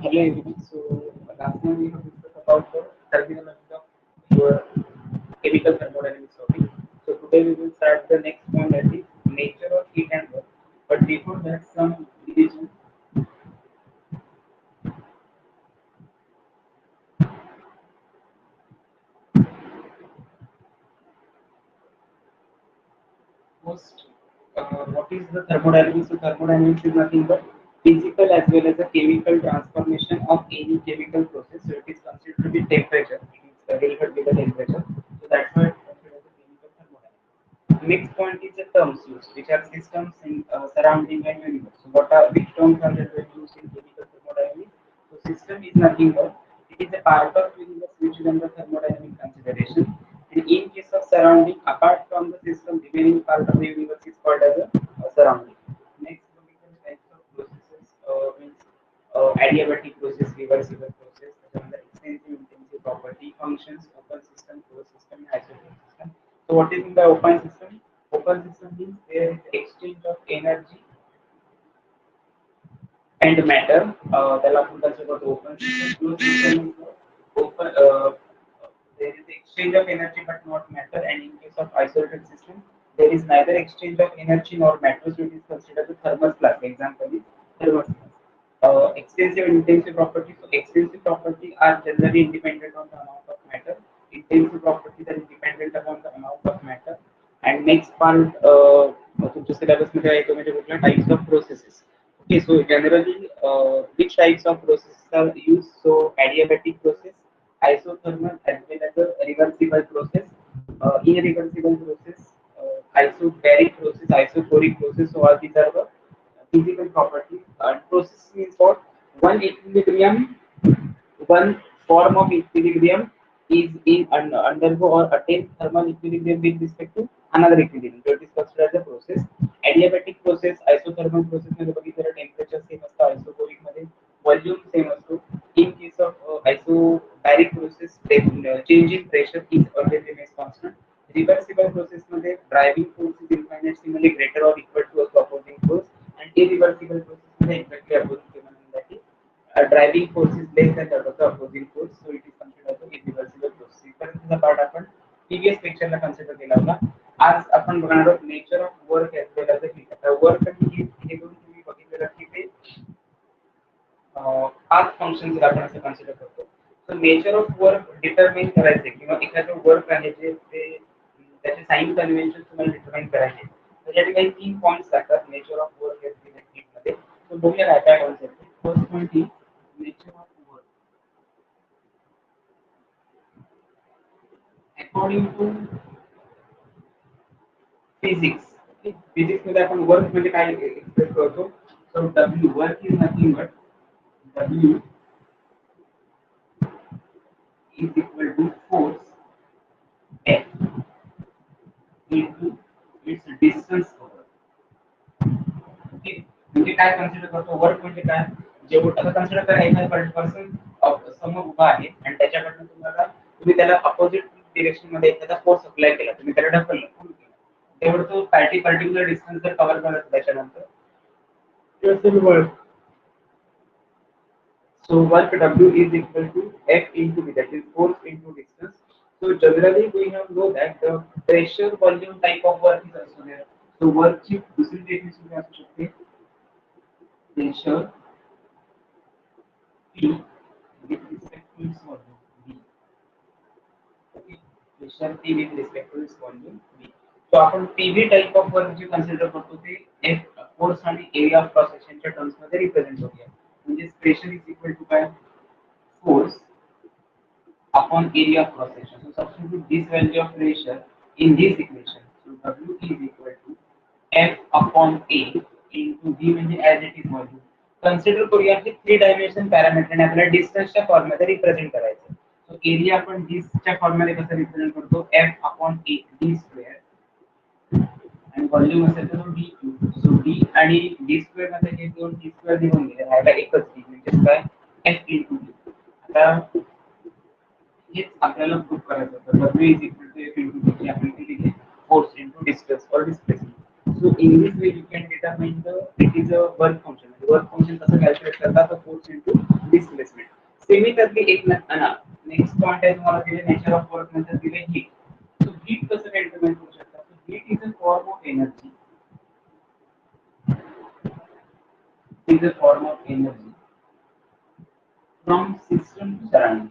Hello everyone. So last time we have discussed about the terminology of your chemical thermodynamics topic. So today we will start the next one, that is nature of heat and work. But before that, some division. Most what is the thermodynamics? So thermodynamics is nothing but physical as well as a chemical transformation of any chemical process. So it is considered to be temperature. It is related with the temperature. So that's why it's considered as a chemical thermodynamics. Next point is the terms used, which are systems in surrounding and universe. So what are which terms are generally used in chemical thermodynamics? So system is nothing but it is a part of universe which is under thermodynamic consideration. And in case of surrounding, apart from the system, remaining part of the universe is called as a surrounding. Next, looking at the types of processes, means adiabatic process, reversible process, another extensive intensive property, functions, open system, closed system, and isolated system. So what is in the open system? Open system means there is exchange of energy and matter. त्याला आपण consider करतो open system. Closed system means open. There is exchange of energy but not matter, and in case of isolated system, there is neither exchange of energy nor matter. So it is considered the thermal class. Example is thermal class. Extensive and intensive properties. So extensive properties are generally independent on the amount of matter. Intensive properties are independent upon the amount of matter. And next part, तुमच्या syllabus मध्ये आहे तो म्हणजे कुठल्या types of processes. Okay, so generally, which types of processes are used? So adiabatic process, isothermal, as well as a reversible process, irreversible process, isobaric process, isochoric process. So all these are the physical properties. And process means what? One equilibrium, one form of equilibrium is in undergo or attain thermal equilibrium with respect to another equilibrium. So it is considered as a process. Adiabatic process, isothermal process मध्ये बघितलं temperature same असतं, isochoric मध्ये volume same असतो. In case of isobaric process, change in pressure is always remains constant. Reversible process मध्ये driving force is infinitesimally greater or equal to the opposing force, and irreversible process मध्ये exactly opposite that is driving force is less than that of the opposing force, so it is considered as an irreversible process. इथपर्यंतचा part आपण previous लेक्चरला consider केला होता. आज आपण बघणार आहोत nature of work as well as heat. आता वर्क आणि हीट हे दोन तुम्ही बघितलेलं की ते पाच फंक्शन्स आपण असं कन्सिडर करतो. So nature of work determine करायचे किंवा एखादं वर्क आहे जे ते त्याचे साइन कन्व्हेन्शन तुम्हाला डिटरमाइन करायचे. त्याच्यात काही तीन पॉइंट्स असतात nature of work as well as heat मध्ये. सो बघूया काय काय concept. First point is nature of work. According to physics, okay, physics मध्ये आपण वर्क म्हणजे काय एक्सप्रेस करतो. So W work is nothing but W is equal to force F into its distance covered. Okay, म्हणजे काय consider करतो work म्हणजे काय. जेवढं आता कन्सिडर करा एखादा पर्सन समोर उभा आहे आणि त्याच्याकडनं तुम्ही त्याला अपोजिट डिरेक्शन मध्ये एखादा फोर्स अप्लाय केला, तुम्ही त्याला ढकललं, पुल केलं, तेवढं तो पर्टिक्युलर डिस्टन्स जर कव्हर करत त्याच्यानंतर work. So work W is equal to F into V, that is force into distance. So generally we have know that the pressure volume type of work is also there. So work ची दुसरी definition काय असू शकते. Pressure P with respect to its volume V. Okay. Pressure P with respect to its volume V. So आपण PV type of work जे consider करतो ते F force आणि area of cross section च्या terms मध्ये represent होते. म्हणजे pressure is equal to काय force upon area of cross section. So substitute this value of pressure in this equation. So W is equal to F upon A into V म्हणजे as it is volume. Consider करूया की 3 dimension parameter ने आपल्याला डिस्टन्सच्या form मध्ये represent करायचं. So area आपण डिस्टन्सच्या form मध्ये कसं रिप्रेझेंट करतो F upon A d square आणि व्हॉल्यूम असेल तर d क्यूब. सो d आणि d स्क्वेअर मध्ये हे दोन d स्क्वेअर निघून गेले, राहिला एकच d म्हणजे काय F into d. आता हेच आपल्याला प्रूव्ह करायचं होतं. W is equal to F into D ची आपण किती घेतली force into distance or displacement. So in this way you can determine the it is a work function. Work function कसं कॅल्क्युलेट करतात तर फोर्स इंटू डिस्प्लेसमेंट. सिमिलरली एक next point आहे तुम्हाला दिले नेचर ऑफ वर्क नंतर दिले हीट. सो हीट कसं कॅल्क्युलेट करू शकता. Heat is a form of energy, is a form of energy from system to surrounding.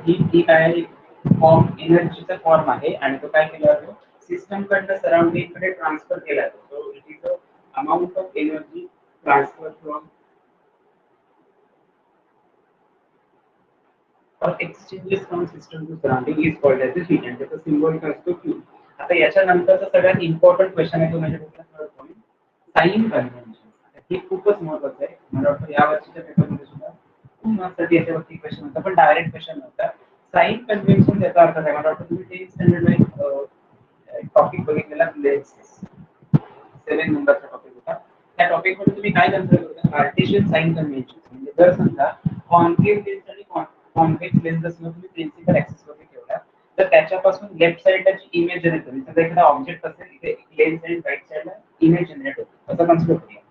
ही काय फॉर्म एनर्जीचा फॉर्म आहे आणि तो काय केला जातो सिस्टम कडनं सराउंडिंग कडे ट्रान्सफर केला जातो. So it is a amount of energy transfer from or exchanges from system to surrounding is called as a heat and त्याचा सिम्बॉल काय असतो Q. आता याच्या नंतरचा सगळ्यात इम्पॉर्टंट क्वेश्चन आहे तो म्हणजे कुठला पॉइंट साइन कन्व्हेन्शन. हे खूपच महत्त्वाचं आहे. मला वाटतं या वर्षीच्या पेपरमध्ये सुद्धा खूप महत्त्वाचं याच्यावरती क्वेश्चन होता पण डायरेक्ट क्वेश्चन नव्हता. साइन कन्व्हेन्शन त्याचा अर्थ काय मला वाटतं तुम्ही 10th स्टँडर्डला एक टॉपिक बघितलेला लेन्सेस 7 नंबरचा टॉपिक होता. त्या टॉपिक मध्ये तुम्ही काय कन्सिडर करता कार्टेशियन साइन कन्व्हेन्शन म्हणजे जर समजा कॉन्केव्ह लेन्स आणि कॉन्व्हेक्स लेन्स जर तुम्ही प्रिन्सिपल ऍक्सिस वरती ठेवला तर त्याच्यापासून लेफ्ट साइडला जी इमेज जनरेट होते समजा एखादा ऑब्जेक्ट असेल इथे लेन्स आणि राईट साइडला इमेज जनरेट होते असं कन्सिडर करूया.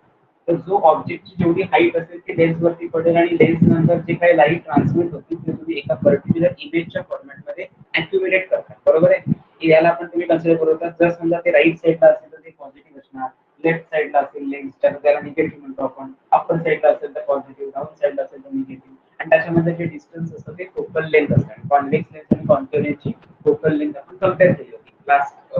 तर जो ऑब्जेक्टची जेवढी हाईट असेल ती लेन्स वरती पडेल आणि लेन्स नंतर जे काही लाईट ट्रान्समिट होती ते तुम्ही एका पर्टिक्युलर इमेजच्या फॉर्मॅटमध्ये अॅक्युमुलेट करता. बरोबर आहे. याला पण तुम्ही कन्सिडर करू शकता जर समजा ते राईट साइडला असेल तर ते पॉझिटिव्ह असणार, लेफ्ट साइडला असेल लेन्सच्या त्याला निगेटिव्ह म्हणतो आपण, अपर साइडला असेल तर पॉझिटिव्ह, डाऊन साइडला असेल तर निगेटिव्ह आणि त्याच्यामध्ये जे डिस्टन्स असतं ते फोकल लेंथ असतं. कॉन्व्हेक्स लेन्स आणि कॉन्केव्ह लेन्सची फोकल लेंथ आपण कम्पेअर केली होती लास्ट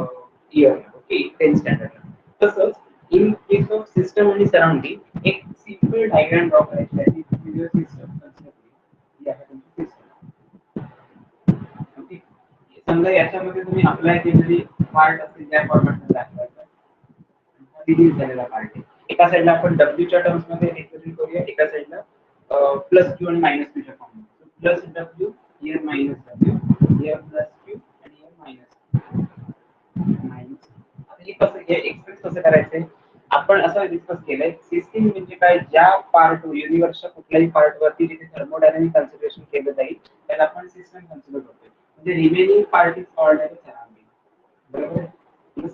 इयर ओके 10th स्टँडर्डला. तसंच इन केस ऑफ सिस्टम आणि सराउंडिंग एक सिंपल डायग्राम ड्रॉ करायची आहे. ती सिस्टम कन्सिडर केली ही आहे तुमची सिस्टम ओके. समजा याच्यामध्ये तुम्ही अप्लाय केलेली पार्ट असेल त्या फॉर्मॅटमध्ये दाखवायचा रिलीज झालेला पार्ट आहे. एका साइडला आपण W च्या टर्म्स मध्ये रिप्रेझेंट करूया एका साइडला प्लस क्यू आणि मायनस क्यू च्या form plus W here minus W here plus Q आणि हिअर मायनस. आता हे कसं हे एक्सप्रेस कसं करायचंय आपण असं डिस्कस केलंय सिस्टीम म्हणजे काय ज्या पार्ट युनिव्हर्सच्या कुठल्याही पार्ट वरती जिथे थर्मोडायनामिक कन्सिडरेशन केलं जाईल त्याला आपण सिस्टम कन्सिडर करतो. म्हणजे remaining part is called as surrounding. बरोबर.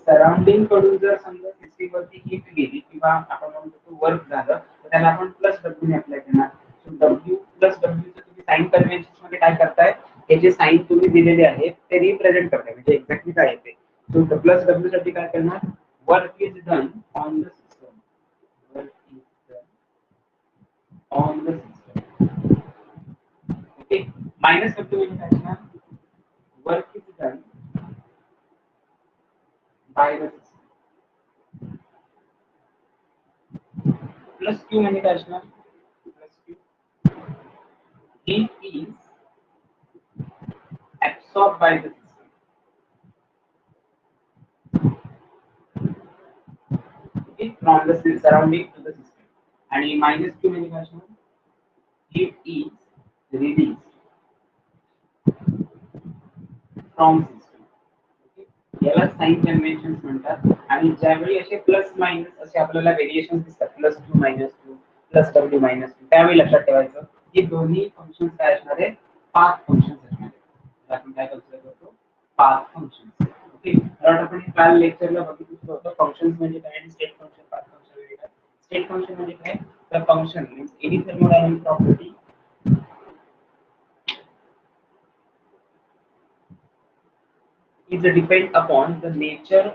सराउंडिंग कडून जर समजा सिस्टीम वरती हीट गेली किंवा आपण म्हणतो वर्क झालं तर त्याला आपण प्लस डब्ल्यू ने अप्लाय करणार. सो डब्ल्यू प्लस डब्ल्यू चे तुम्ही साइन कन्व्हेन्शन मध्ये काय करताय हे जे साइन तुम्ही दिलेले आहेत ते रिप्रेझेंट करताय म्हणजे एक्झॅक्टली काय येते. सो प्लस डब्ल्यू साठी काय करणार work is done on the system. Work is done on the system okay. Minus W म्हणजे काय करणार work is done by the plus Q म्हणजे काय असणार plus Q heat is absorbed by the system okay from the surrounding to the system आणि minus q म्हणजे काय असणार heat is released from system okay याला साइन कन्व्हेन्शन्स म्हणतात. आणि ज्यावेळी असे प्लस मायनस असे आपल्याला व्हेरिएशन दिसतात plus Q minus Q plus W minus Q त्यावेळी लक्षात ठेवायचं की दोन्ही फंक्शन्स काय असणार आहे पाथ फंक्शन्स असणार आहेत. आपण काय कन्सिडर करतो पाथ फंक्शन्स ओके. कारण आपण काल लेक्चरला बघितलं होतं फंक्शन्स म्हणजे काय आणि स्टेट फंक्शन पाथ फंक्शन म्हणजे काय. स्टेट फंक्शन म्हणजे काय तर function means any thermodynamic property is depend upon the nature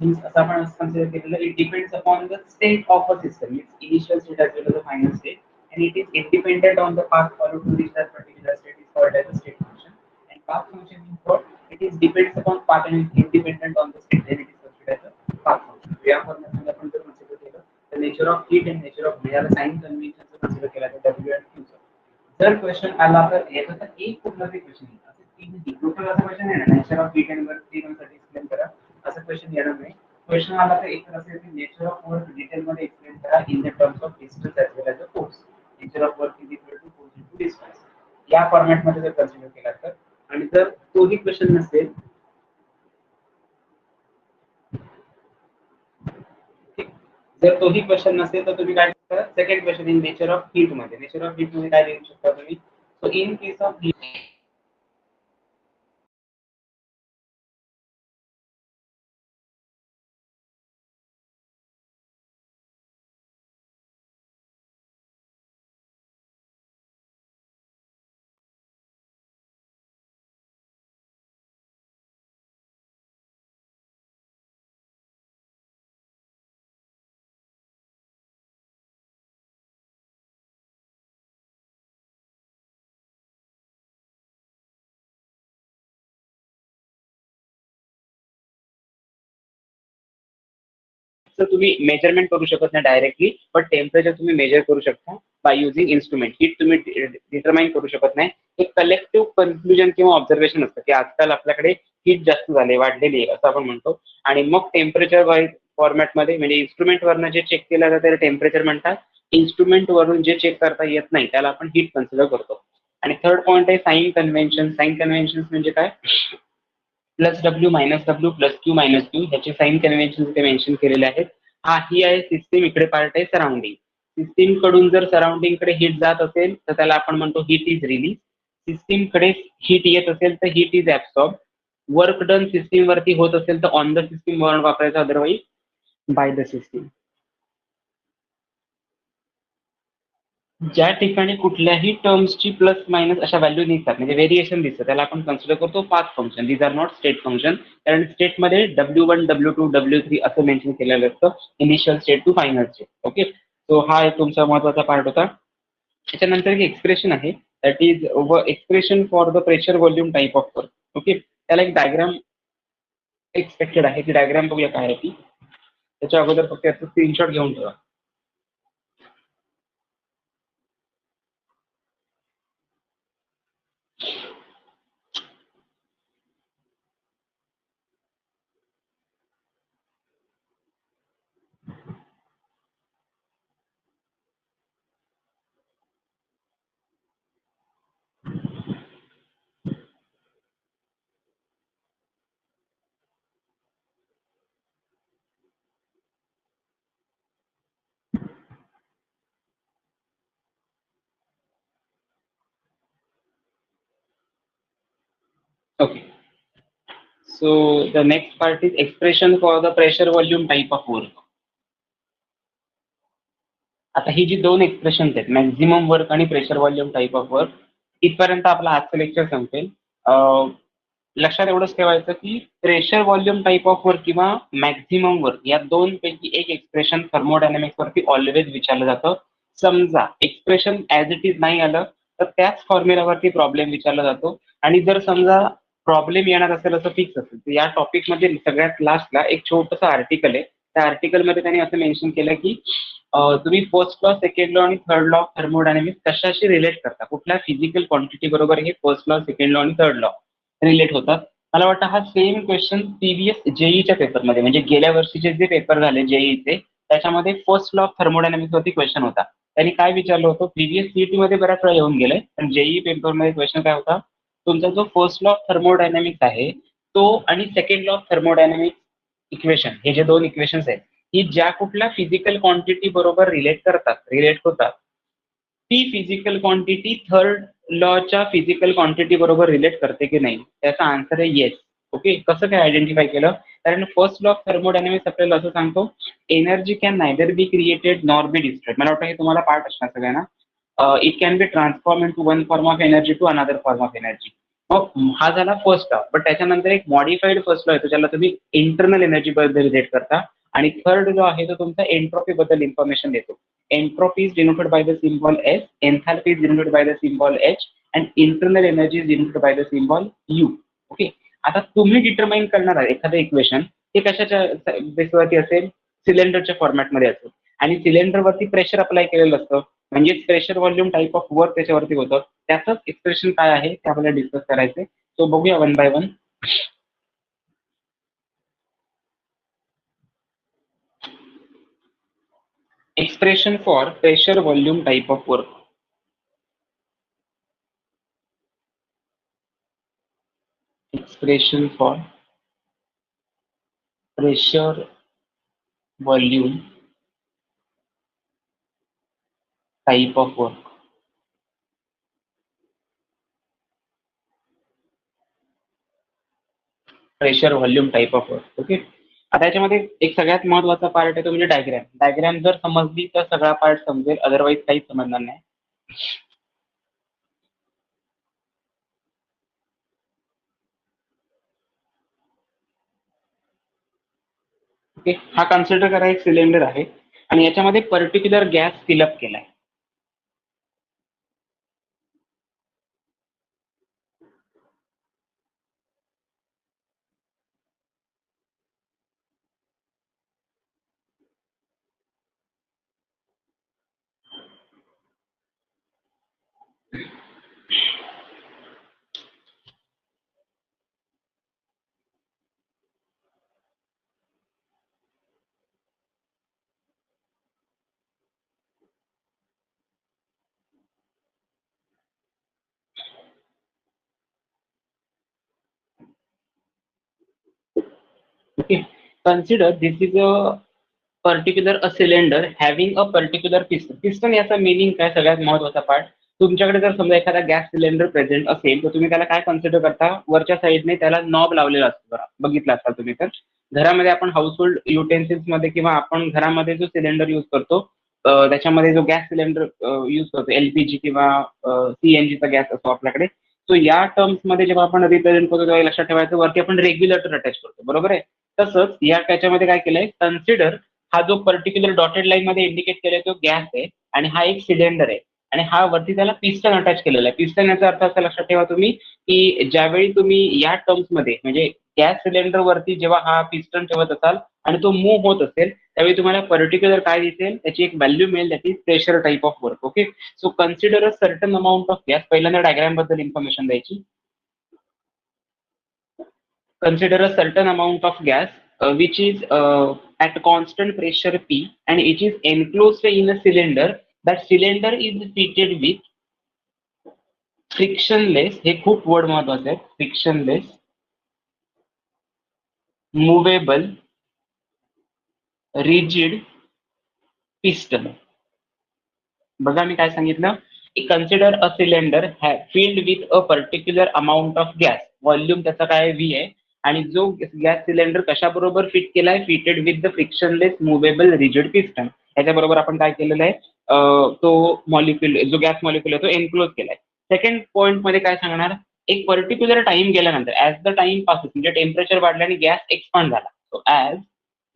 means as आपण consider केलेलं it depends upon the state of a system its initial state as well as the final state and it is independent on the path followed to reach that particular state is called as a state function and path function means what it is depends upon path and is independent on the state then it is considered as a path function. या फॉर्मॅटमध्ये आपण जर consider केलं the nature of heat and nature of याला sign convention consider केला तर W and Q जर question आला तर याचा तर एक कुठला तरी क्वेश्चन येईल असं तीन टोटल असा क्वेश्चन आहे ना nature of heat and work तीन साठी एक्सप्लेन करा असं क्वेश्चन येणार नाही. क्वेश्चन आला तर एक असेल की नेचर ऑफ वर्क डिटेल मध्ये एक्सप्लेन करा in the terms of distance as well as the force. Nature of work is equal to force into distance या फॉर्मॅट मध्ये जर कन्सिडर केला तर आणि जर तोही क्वेश्चन नसेल जर तोही क्वेश्चन नसेल तर तुम्ही काय करा second question in nature of heat मध्ये नेचर ऑफ हीट मध्ये काय लिहू शकता तुम्ही सो इन केस ऑफ तर तुम्ही मेजरमेंट करू शकत नाही डायरेक्टली, बट टेम्परेचर तुम्ही मेजर करू शकता बाय युझिंग इन्स्ट्रुमेंट. हीट तुम्ही डिटरमाइन करू शकत नाही. एक कलेक्टिव्ह कन्क्लुजन किंवा ऑब्झर्वेशन असतं की आजकाल आपल्याकडे हीट जास्त झाली, वाढलेली आहे असं आपण म्हणतो. आणि मग टेम्परेचर वाईज फॉर्मॅटमध्ये म्हणजे इन्स्ट्रुमेंट वरनं जे चेक केलं जातं त्याला टेम्परेचर म्हणतात. इन्स्ट्रुमेंट वरून जे चेक करता येत नाही त्याला आपण हीट कन्सिडर करतो. आणि थर्ड पॉईंट आहे साइन कन्व्हेन्शन. साइन कन्व्हेन्शन म्हणजे काय? Plus W minus W plus Q minus Q ह्याचे साइन कन्व्हेन्शन ते मेन्शन केलेले आहेत. हा ही आहे सिस्टीम, इकडे पार्ट आहे सराउंडिंग. सिस्टीम कडून जर सराउंडिंग कडे हीट जात असेल तर त्याला आपण म्हणतो हीट इज रिलीज. सिस्टीम कडे हीट येत असेल तर heat is absorb. Work done system वरती होत असेल तर ऑन द सिस्टीम वर्ण वापरायचं, अदरवाईज बाय द सिस्टीम. ज्या ठिकाणी कुठल्याही टर्म्सची प्लस मायनस अशा व्हॅल्यू निघतात म्हणजे व्हेरिएशन दिसतं त्याला आपण कन्सिडर करतो path function. These are not state function. कारण स्टेटमध्ये W1 W2 W3 असं मेन्शन केलेलं असतं, initial state to final state. Okay, so हा एक तुमचा महत्वाचा पार्ट होता. त्याच्यानंतर एक एक्सप्रेशन आहे that is expression for the pressure volume type of work. Okay, त्याला एक डायग्राम एक्सपेक्टेड आहे. ती डायग्राम बघूया काय आहे ती. त्याच्या अगोदर फक्त याचं स्क्रीनशॉट घेऊन ठेवा. Okay, so the next part is expression for the pressure volume type of work. आता ही जी दोन एक्सप्रेशन आहेत मॅक्झिमम वर्क आणि pressure volume type of work, इथपर्यंत आपला आजचं लेक्चर संपेल. लक्षात एवढंच ठेवायचं की pressure volume type of work किंवा मॅक्झिमम वर्क या दोन पैकी एक एक्सप्रेशन थर्मोडायनामिक्स वरती ऑलवेज विचारलं जातं. समजा एक्सप्रेशन ऍज इट इज नाही आलं तर त्याच फॉर्म्युलावरती प्रॉब्लेम विचारला जातो. आणि जर समजा प्रॉब्लेम येणार असेल असं फिक्स असेल तर या टॉपिकमध्ये सगळ्यात लास्टला एक छोटंसं आर्टिकल आहे. त्या आर्टिकलमध्ये त्यांनी असं मेन्शन केलं की तुम्ही फर्स्ट लॉ, सेकंड लॉ आणि थर्ड लॉ थर्मोडायनामिक्स कशाशी रिलेट करता, कुठल्या फिजिकल क्वांटिटी बरोबर हे फर्स्ट लॉ, सेकंड लॉ आणि थर्ड लॉ रिलेट होतात. मला वाटतं हा सेम क्वेश्चन प्रीवियस जेईच्या पेपरमध्ये म्हणजे गेल्या वर्षीचे जे पेपर झाले जेईचे त्याच्यामध्ये फर्स्ट लॉ ऑफ थर्मोडायनामिक्स वरती क्वेश्चन होता. त्यांनी काय विचारलं होतं, प्रीवियस सीईटी मध्ये बऱ्याच वेळा येऊन गेलंय पण जेई पेपरमध्ये क्वेश्चन काय होता, तुमचा जो फर्स्ट लॉ ऑफ थर्मोडायनामिक्स आहे तो आणि second law of thermodynamics equation, हे जे दोन इक्वेशन्स आहेत ही ज्या कुठल्या फिजिकल क्वांटिटी बरोबर रिलेट होतात ती फिजिकल क्वांटिटी थर्ड लॉच्या फिजिकल क्वांटिटी बरोबर रिलेट करते की नाही. त्याचा आन्सर आहे येस. ओके, कसं काय आयडेंटिफाय केलं, कारण फर्स्ट लॉ ऑफ थर्मोडायनामिक्स आपल्याला असं सांगतो energy can neither be created nor be destroyed. मला वाटतं हे तुम्हाला पार्ट असणार सगळ्यांना. It can be transform into one form of energy to another form of energy. मग हा झाला फर्स्ट लॉ, बट त्याच्यानंतर एक मॉडिफाईड फर्स्ट लॉ येतो ज्याला तुम्ही इंटरनल एनर्जी बद्दल रिलेट करता. आणि थर्ड जो आहे तो तुमचा एंट्रॉपी बद्दल इन्फॉर्मेशन देतो. Entropy is denoted by the symbol S, एन्थॅल्पी is denoted by the symbol H and internal energy is denoted by the symbol you. Okay, आता तुम्ही डिटरमाइन करणार आहे एखादं इक्वेशन ते कशाच्या बेसवरती असेल, सिलेंडरच्या फॉर्मॅटमध्ये असेल आणि सिलेंडरवरती प्रेशर अप्लाय केलेलं असतं म्हणजेच pressure volume type of work त्याच्यावरती होतं. त्याचंच एक्सप्रेशन काय आहे ते आपल्याला डिस्कस करायचंय. सो बघूया one by one. Expression for pressure volume type of work. Expression for pressure volume type of work. Pressure volume type of work. Okay, आता याच्यामध्ये एक सगळ्यात महत्वाचा पार्ट आहे तो म्हणजे डायग्रॅम. डायग्रॅम जर समजली तर सगळा पार्ट समजेल, अदरवाईज काहीच समजणार नाही. ओके, हा कन्सिडर करा एक सिलेंडर आहे आणि याच्यामध्ये पर्टिक्युलर गॅस फिलअप केलाय. Okay, consider this is a particular a cylinder having a particular piston. Piston याचा मिनिंग काय, सगळ्यात महत्वाचा पार्ट. तुमच्याकडे जर समजा एखादा गॅस सिलेंडर प्रेझेंट असेल तर तुम्ही त्याला काय कन्सिडर करता, वरच्या साईडने त्याला नॉब लावलेला असतो. बघा, बघितला असाल तुम्ही तर. घरामध्ये आपण हाऊसहोल्ड युटेन्सिल्स मध्ये किंवा आपण घरामध्ये जो सिलेंडर युज करतो त्याच्यामध्ये जो गॅस सिलेंडर युज करतो, एलपीजी किंवा सीएनजीचा गॅस असतो आपल्याकडे. सो या टर्म्स मध्ये जेव्हा आपण रिप्रेझेंट करतो तेव्हा लक्षात ठेवायचं वरती आपण रेग्युलेटर अटॅच करतो, बरोबर आहे. तसंच या त्याच्यामध्ये काय केलंय, कन्सिडर हा जो पर्टिक्युलर डॉटेड लाईन मध्ये इंडिकेट केलाय तो गॅस आहे आणि हा एक सिलेंडर आहे आणि हा वरती त्याला पिस्टन अटॅच केलेला आहे. पिस्टन याचा अर्थ असा लक्षात ठेवा तुम्ही की ज्यावेळी तुम्ही या टर्म्स मध्ये म्हणजे गॅस सिलेंडर वरती जेव्हा हा पिस्टन ठेवत असाल आणि तो मूव्ह होत असेल त्यावेळी तुम्हाला पर्टिक्युलर काय दिसेल, त्याची एक व्हॅल्यू मिळेल, that is pressure type of work. Okay, so consider a certain amount of gas. पहिल्यांदा डायग्राम बद्दल इन्फॉर्मेशन द्यायची. Consider a certain amount of gas which is at constant pressure P and it is enclosed in a cylinder. That cylinder is fitted with frictionless, हे खूप word महत्वाचे आहेत, frictionless movable rigid piston. बघा मी काय सांगितलं की consider a cylinder filled with a particular amount of gas. Volume त्याचा काय व्ही आहे आणि जो गॅस सिलेंडर कशाबरोबर फिट केलाय, fitted with the frictionless movable rigid piston. याच्याबरोबर आपण काय केलेलं आहे, तो मॉलिक्युल जो गॅस मॉलिक्युल आहे तो एनक्लोज केलाय. सेकंड पॉईंट मध्ये काय सांगणार, एक पर्टिक्युलर टाइम गेल्यानंतर ऍज द टाइम पासेस म्हणजे टेम्परेचर वाढल्याने गॅस एक्सपांड झाला. सो ऍज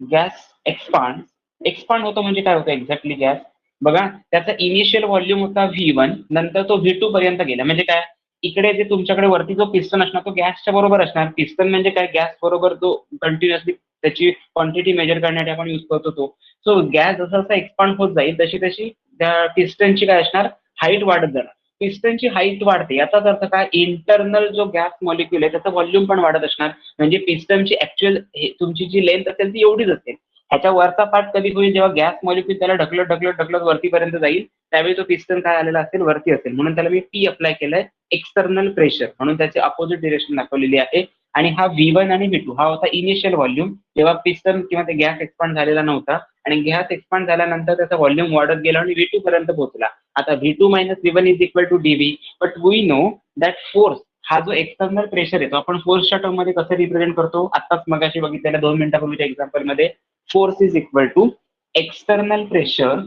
गॅस एक्सपांड होतो म्हणजे काय होतं एक्झॅक्टली गॅस. बघा त्याचा इनिशियल व्हॉल्यूम होता V1, नंतर तो V2 पर्यंत गेला. म्हणजे काय, इकडे जे तुमच्याकडे वरती जो पिस्टन असणार तो गॅसच्या बरोबर असणार. पिस्टन म्हणजे काय, गॅस बरोबर तो कंटिन्युअसली त्याची क्वांटिटी मेजर करण्यासाठी आपण युज करतो तो. सो गॅस जसा जसा एक्सपांड होत जाईल तशी तशी त्या पिस्टनची काय असणार, हाईट वाढत जाणार. पिस्टनची हाईट वाढते याचाच अर्थ काय, इंटरनल जो गॅस मॉलिक्युल आहे त्याचा व्हॉल्यूम पण वाढत असणार. म्हणजे पिस्टनची ऍक्च्युअल तुमची जी लेंथ असेल ती एवढीच असेल. ह्याच्या वरचा पार्ट कधी होईल, जेव्हा गॅस मॉलिक्युल त्याला ढकलत ढकलत ढकलत वरतीपर्यंत जाईल त्यावेळी तो पिस्टन काय आलेला असेल, वरती असेल. म्हणून त्याला मी पी अप्लाय केलंय, एक्सटर्नल प्रेशर, म्हणून त्याची अपोजिट डिरेक्शन दाखवलेली आहे. आणि हा V1 आणि V2 हा होता इनिशियल व्हॉल्यूम जेव्हा पिस्टन किंवा ते गॅस एक्सपांड झालेला नव्हता आणि गॅस एक्सपांड झाल्यानंतर त्याचा व्हॉल्यूम वाढत गेला आणि V2 पर्यंत पोहोचला. आता V2 minus V1 is equal to DV. But we know that force हा जो एक्सटर्नल प्रेशर आहे तो आपण फोर्सच्या टर्म मध्ये कसं रिप्रेझेंट करतो, आताच मगाशी बघितलेल्या 2 मिनिटापूर्वीच्या एक्झाम्पल मध्ये. Force is equal to external pressure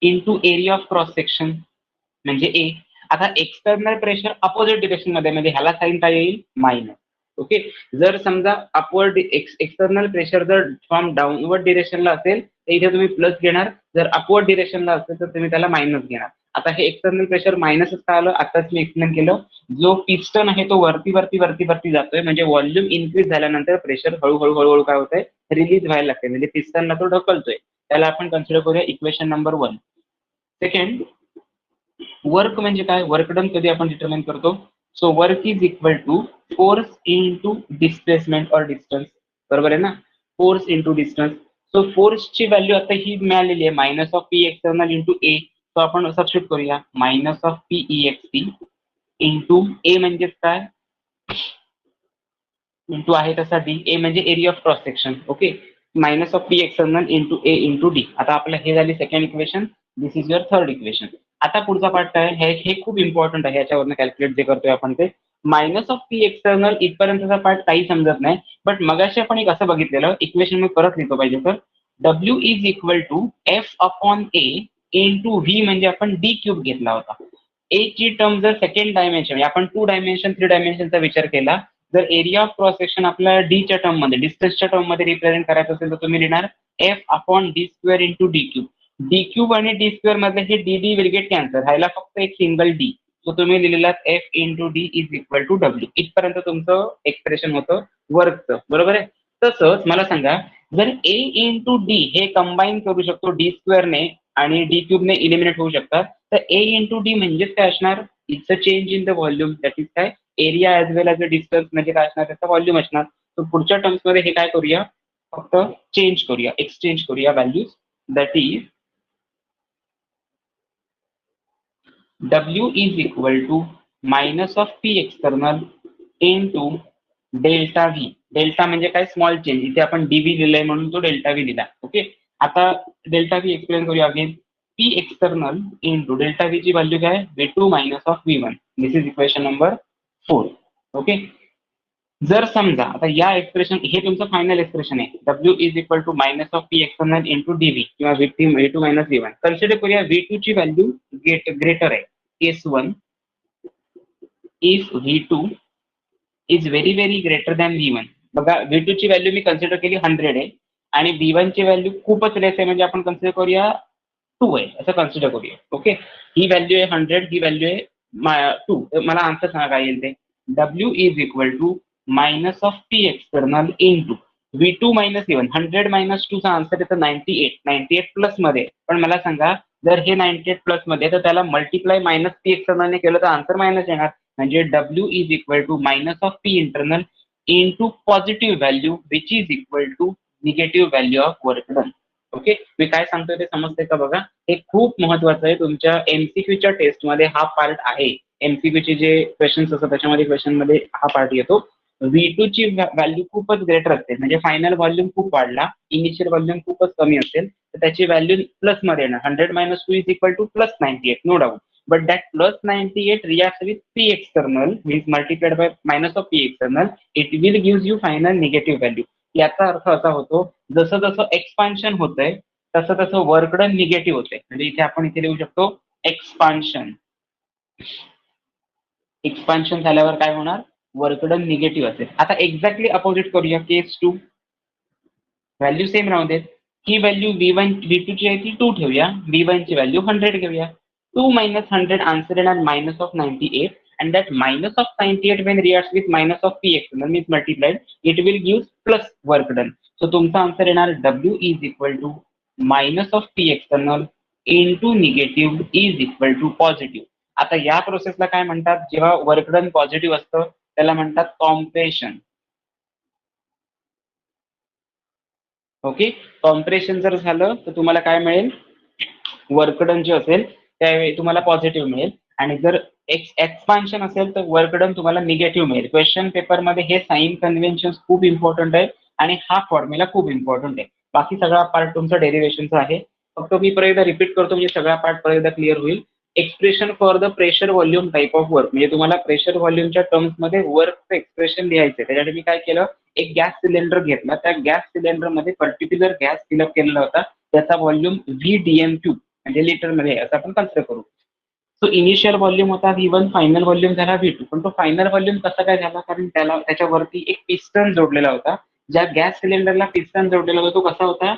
into area of cross section म्हणजे ए. आता एक्सटर्नल प्रेशर अपोजिट डिरेक्शन मध्ये, म्हणजे ह्याला साईन काय येईल, मायनस. ओके, जर समजा अपवर्ड एक्सटर्नल प्रेशर जर फ्रॉम डाऊनवर्ड डिरेक्शनला असेल तर इथे तुम्ही प्लस घेणार, जर अपवर्ड डिरेक्शनला असेल तर तुम्ही त्याला मायनस घेणार. आता हे एक्सटर्नल प्रेशर मायनसच का आलं, आताच मी एक्सप्लेन केलं. जो पिस्टन आहे तो वरती वरती वरती वरती जातोय म्हणजे व्हॉल्यूम इन्क्रीज झाल्यानंतर प्रेशर हळूहळू हळूहळू काय होतंय, रिलीज व्हायला लागते, म्हणजे पिस्टनला तो ढकलतोय. त्याला आपण कन्सिडर करूया इक्वेशन नंबर 1. सेकंड, वर्क म्हणजे काय, वर्क डन कधी आपण डिटरमाइन करतो. So work is equal to force into displacement और डिस्टन्स. बरोबर आहे ना, फोर्स इंटू डिस्टन्स. सो फोर्सची व्हॅल्यू आता ही मिळालेली आहे, minus of P external into A. So आपण सबस्टिट्यूट करूया, minus of P E X T into A म्हणजे काय, इंटू आहे तसा डी. ए म्हणजे area of cross section. Okay, minus of P external into A into D. आता आपलं हे झाली second equation. This is your third equation. आता पुढचा पार्ट काय, हे खूप इम्पॉर्टंट आहे, याच्यावरनं कॅल्क्युलेट जे करतोय आपण ते. मायनस ऑफ पी एक्सटर्नल इथपर्यंतचा पार्ट काही समजत नाही, बट मगाशी आपण एक असं बघितलेलं इक्वेशन मी परत लिहितो पाहिजे तर. W is equal to F upon A into V म्हणजे आपण डी क्यूब घेतला होता. ए ची टर्म जर सेकंड डायमेन्शन, आपण 2 डायमेन्शन 3 डायमेन्शनचा विचार केला, जर एरिया ऑफ क्रॉस सेक्शन आपल्याला डीच्या टर्म मध्ये, डिस्टन्सच्या टर्म मध्ये रिप्रेझेंट करायचं असेल तर तुम्ही लिहिणार F upon D square into D cube. D cube आणि डी स्क्वेअर मधले हे D D will get cancel, ह्याला फक्त एक सिंगल डी. सो तुम्ही लिहिलेला F into D is equal to W. इथपर्यंत तुमचं एक्सप्रेशन होतं वर्कचं, बरोबर आहे. तसंच मला सांगा, जर ए इंटू डी हे कंबाईन करू शकतो डी स्क्वेअरने आणि डी क्यूबने इलिमिनेट होऊ शकतात, तर ए इंटू डी म्हणजेच काय असणार, it's a change in the volume, that is काय, area as well as a distance म्हणजे काय असणार, त्याचा व्हॉल्यूम असणार. तर पुढच्या टर्म्स मध्ये हे काय करूया, फक्त चेंज करूया, एक्सचेंज करूया values. That is W is equal to minus of P external into delta V. Delta म्हणजे काय, स्मॉल चेंज. इथे आपण डीव्ही लिहिलंय म्हणून तो डेल्टा व्ही लिहिला. ओके, आता डेल्टा व्ही एक्सप्लेन करूया again. P external into delta V ची व्हॅल्यू काय, V2 minus of V1. This is equation number 4. Okay, जर समजा आता या एक्सप्रेशन, हे तुमचं फायनल एक्सप्रेशन आहे, W is equal to minus of P external into DV किंवा V2 मायनस V1. कन्सिडर करूया V2 ची व्हॅल्यू ग्रेटर आहे. केस 1, if V2 is very very greater than V1. बघा, V2 ची व्हॅल्यू मी कन्सिडर केली 100 आहे आणि V1 ची व्हॅल्यू खूपच लेस आहे, म्हणजे आपण कन्सिडर करूया 2 आहे असं कन्सिडर करूया. ओके, ही व्हॅल्यू आहे 100, ही व्हॅल्यू आहे 2. तर मला आन्सर सांगा काय येईल ते. W is equal to minus of P external into V2 minus V1. 100 minus 2 चा आन्सर येतो 98. 98 प्लस मध्ये. पण मला सांगा, जर हे 98 प्लस मध्ये तर त्याला मल्टिप्लाय मायनस पी एक्सटर्नल ने केलं तर आन्सर मायनस येणार. म्हणजे W is equal to minus of P internal into positive value which is equal to negative value of work done. Okay, मी काय सांगतोय ते समजतंय का बघा. हे खूप महत्वाचं आहे. तुमच्या एमसीक्यूच्या टेस्टमध्ये हा पार्ट आहे. एमसीक्यूचे जे क्वेश्चन्स असतात त्याच्यामध्ये क्वेश्चन मध्ये हा पार्ट येतो. V2 ची व्हॅल्यू खूपच ग्रेटर असते, म्हणजे फायनल व्हॉल्यूम खूप वाढला, इनिशियल व्हॉल्यूम खूपच कमी असेल, तर त्याची व्हॅल्यू प्लस मध्ये येणार. 100 minus 2 is equal to plus 98, no doubt. But that plus 98 reacts with P external, means multiplied by minus of P external, it will gives you final negative value. याचा अर्थ असा होतो, जसं जसं एक्सपान्शन होतंय तसं तसं वर्क डन निगेटिव्ह होते. म्हणजे इथे आपण इथे लिहू शकतो एक्सपान्शन. एक्सपान्शन झाल्यावर काय होणार, वर्क डन निगेटिव्ह असेल. आता एक्झॅक्टली अपोजिट करूया. केस 2, व्हॅल्यू सेम राहू देत. ही व्हॅल्यू V2 ची आहे ती 2 ठेवूया, V1 ची व्हॅल्यू 100 घेऊया. 2 minus 100 answer येणार minus of 98, and that minus of 98 when reacts with minus of p external means multiplied, it will give plus work done. So तुमचा आन्सर येणार W is equal to minus of p external into negative is equal to positive. आता या प्रोसेसला काय म्हणतात, जेव्हा work done positive असतं त्याला म्हणतात कॉम्प्रेशन. ओके, कॉम्प्रेशन जर झालं तर तुम्हाला काय मिळेल, वर्क डन जे असेल त्यावेळी तुम्हाला पॉझिटिव्ह मिळेल, आणि जर एक्सपान्शन असेल तर वर्क डन तुम्हाला निगेटिव्ह मिळेल. क्वेश्चन पेपरमध्ये हे साइन कन्व्हेन्शन खूप इम्पॉर्टंट आहे आणि हा फॉर्म्युला खूप इम्पॉर्टंट आहे. बाकी सगळा पार्ट तुमचा डेरिव्हेशनचा आहे. फक्त मी परत एकदा रिपीट करतो म्हणजे सगळा पार्ट परत एकदा क्लिअर होईल. Expression for the pressure volume type of work, म्हणजे तुम्हाला प्रेशर व्हॉल्यूमच्या टर्म्समध्ये वर्कचं एक्सप्रेशन लिहायचं. त्यासाठी मी काय केलं, एक गॅस सिलेंडर घेतला, त्या गॅस सिलेंडरमध्ये पर्टिक्युलर गॅस फिलअप केलेला होता, त्याचा व्हॉल्यूम VDM3 म्हणजे लिटर मध्ये असं आपण कन्सिडर करू. सो इनिशियल व्हॉल्यूम होता V1, फायनल व्हॉल्यूम झाला V2. पण तो फायनल व्हॉल्यूम कसा काय झाला, कारण त्याच्यावरती एक पिस्टन जोडलेला होता. ज्या गॅस सिलेंडरला पिस्टन जोडलेला होता तो कसा होता,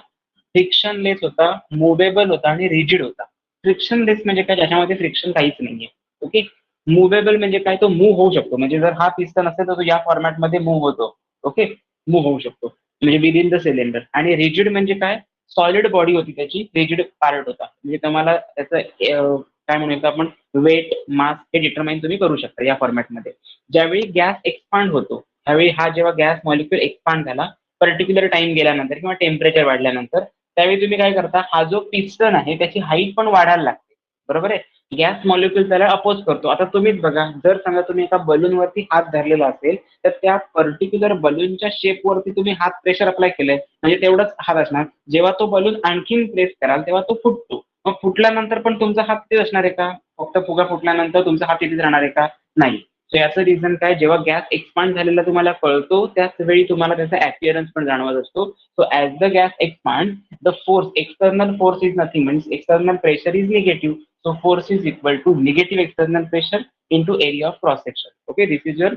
फ्रिक्शनलेस होता, मुव्हेबल होता आणि रिजिड होता. फ्रिक्शनलेस म्हणजे काय, ज्याच्यामध्ये फ्रिक्शन काहीच नाहीये. ओके, मुव्हेबल म्हणजे काय, तो मूव्ह होऊ शकतो. म्हणजे जर हा पिस्टन असेल तर तो या फॉर्मॅटमध्ये मूव्ह होतो. ओके, मूव्ह होऊ शकतो म्हणजे विदिन द सिलेंडर. आणि रिजिड म्हणजे काय, सॉलिड बॉडी होती त्याची, रिजिड पार्ट होता. म्हणजे तुम्हाला त्याचं काय म्हणूया आपण, वेट, मास हे डिटरमाइन तुम्ही करू शकता या फॉर्मॅटमध्ये. ज्यावेळी गॅस एक्सपांड होतो त्यावेळी हा जेव्हा गॅस मॉलिक्युल एक्सपांड झाला पर्टिक्युलर टाइम गेल्यानंतर किंवा टेम्परेचर वाढल्यानंतर, त्यावेळी तुम्ही काय करता, हा जो पिस्टन आहे त्याची हाईट पण वाढायला लागते. बरोबर आहे, गॅस मॉलिक्युल त्याला अपोज करतो. आता तुम्हीच बघा, जर समजा तुम्ही एका बलूनवरती हात धरलेला असेल तर त्या पर्टिक्युलर बलूनच्या शेपवरती तुम्ही हात प्रेशर अप्लाय केलंय म्हणजे तेवढंच हात असणार. जेव्हा तो बलून आणखीन प्रेस कराल तेव्हा तो फुटतो. मग फुटल्यानंतर पण तुमचा हात तिथेच असणार आहे का, फक्त फुगा फुटल्यानंतर तुमचा हात तिथेच राहणार आहे का, नाही. सो याचं रिझन काय, जेव्हा गॅस एक्सपांड झालेला तुम्हाला कळतो त्याच वेळी तुम्हाला त्याचा अपिअरन्स पण जाणवत असतो. So as the gas expand, the force, external force is nothing, म्हणजे external pressure is negative. So force is equal to negative external pressure into area of cross section. Okay, this is your.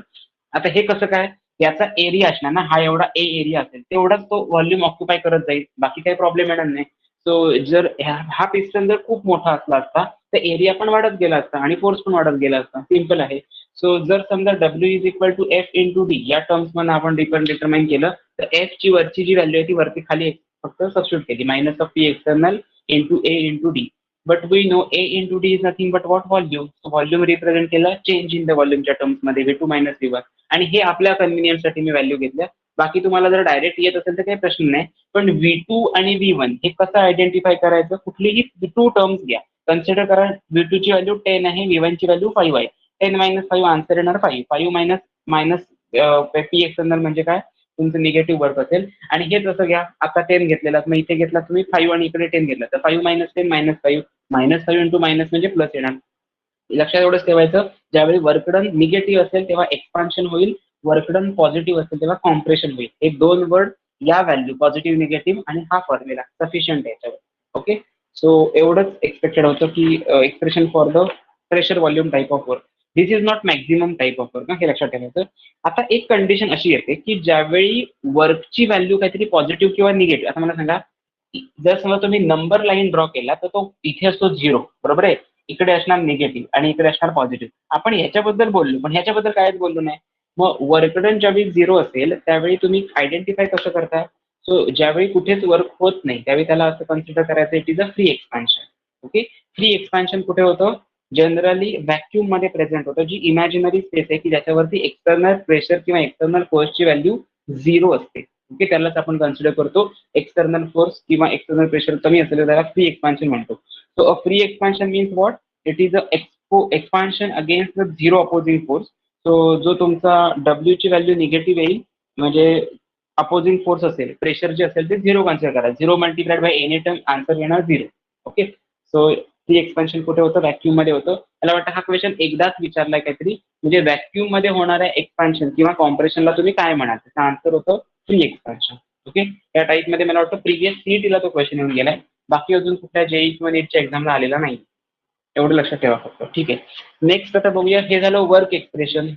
आता हे कसं काय, याचा area असणार ना, हा एवढा ए एरिया असेल तेवढाच तो व्हॉल्यूम ऑक्युपाय करत जाईल, बाकी काही प्रॉब्लेम येणार नाही. सो जर हा पिस्टन जर खूप मोठा असला असता तर एरिया पण वाढत गेला असता आणि फोर्स पण वाढत गेला असता. सिम्पल आहे. सो जर समजा W is equal to F into D या टर्म्स मध्ये आपण डिटरमाइन केलं तर F ची वरची जी व्हॅल्यू आहे ती वरती खाली फक्त सबस्टिट्यूट केली, minus of P external into A into D. But we know A into D is nothing but what, volume. Volume represent केला चेंज इन द व्हॉल्यूमच्या टर्म्स मध्ये V2 मायनस V1, आणि हे आपल्या कन्व्हिनियन्ससाठी मी व्हॅल्यू घेतल्या. बाकी तुम्हाला जर डायरेक्ट येत असेल तर काही प्रश्न नाही. पण V2 आणि V1 हे कसं आयडेंटिफाय करायचं, कुठलीही 2 टर्म्स घ्या, कन्सिडर करा V2 ची व्हॅल्यू 10 आहे, V1 ची व्हॅल्यू 5 आहे. 10 मायनस 5 आन्सर येणार 5. 5 मायनस मायनस पी एक्सटर्नल म्हणजे काय, तुमचं निगेटिव्ह वर्क असेल. आणि हे जसं घ्या, आता 10 घेतलेला, मग इथे घेतला तुम्ही 5 आणि इकडे 10 घेतला, तर 5 - 10 -5, -5 इंटू मायनस म्हणजे प्लस येणार. लक्षात एवढंच ठेवायचं, ज्यावेळी वर्कडन निगेटिव्ह असेल तेव्हा एक्सपान्शन होईल, वर्कडन पॉझिटिव्ह असेल तेव्हा कॉम्प्रेशन होईल. हे 2 वर्ड, या व्हॅल्यू पॉझिटिव्ह निगेटिव्ह आणि हा फॉर्म्युला सफिशियंट आहे याच्यावर. ओके, सो एवढंच एक्सपेक्टेड होतं की expression for the pressure volume type of work. This is not maximum type of work, हे लक्षात ठेवायचं. आता एक कंडिशन अशी येते की ज्यावेळी वर्कची व्हॅल्यू काहीतरी पॉझिटिव्ह किंवा निगेटिव्ह, आता मला सांगा, जर समजा तुम्ही नंबर लाईन ड्रॉ केला तर तो इथे असतो 0, बरोबर आहे, इकडे असणार निगेटिव्ह आणि इकडे असणार पॉझिटिव्ह. आपण ह्याच्याबद्दल बोललो, पण ह्याच्याबद्दल कायच बोललो नाही. मग वर्कडन ज्यावेळी 0 असेल त्यावेळी तुम्ही आयडेंटिफाय कसं करता? सो ज्यावेळी कुठेच वर्क होत नाही त्यावेळी त्याला असं कन्सिडर करायचं, it is a free expansion. Okay, free expansion कुठे होतं? जनरली व्हॅक्यूम मध्ये प्रेझेंट होतं, जी इमॅजिनरी स्पेस आहे की ज्याच्यावरती एक्सटर्नल प्रेशर किंवा एक्सटर्नल फोर्सची व्हॅल्यू 0 असते. ओके, त्यालाच आपण कन्सिडर करतो एक्सटर्नल फोर्स किंवा एक्सटर्नल प्रेशर कमी असेल तर त्याला फ्री एक्सपान्शन म्हणतो. So a free expansion means what? It is a expansion against the 0 opposing force. So जो तुमचा डब्ल्यू ची व्हॅल्यू निगेटिव्ह येईल, म्हणजे अपोजिंग फोर्स असेल, प्रेशर जे असेल ते 0 कन्सिडर करा. 0 multiplied by any term, answer येणार 0. ओके, सो फ्री एक्सपान्शन कुठे होतं? व्हॅक्यूम मध्ये होतं. मला वाटतं हा क्वेश्चन एकदाच विचारलाय काहीतरी, म्हणजे व्हॅक्यूम मध्ये होणाऱ्या एक्सपान्शन किंवा कॉम्प्रेशनला तुम्ही काय म्हणाल? त्याचा आन्सर होतं फ्री एक्सपान्शन. ओके, या टाईप मध्ये मला वाटतं प्रिव्हियस सीईटीला तो क्वेश्चन येऊन गेलाय, बाकी अजून कुठल्या जेई किंवा नीटच्या एक्झामला आलेला नाही. एवढं लक्षात ठेवा फक्त. ठीक आहे, नेक्स्ट आता बघूया. हे झालं work expression.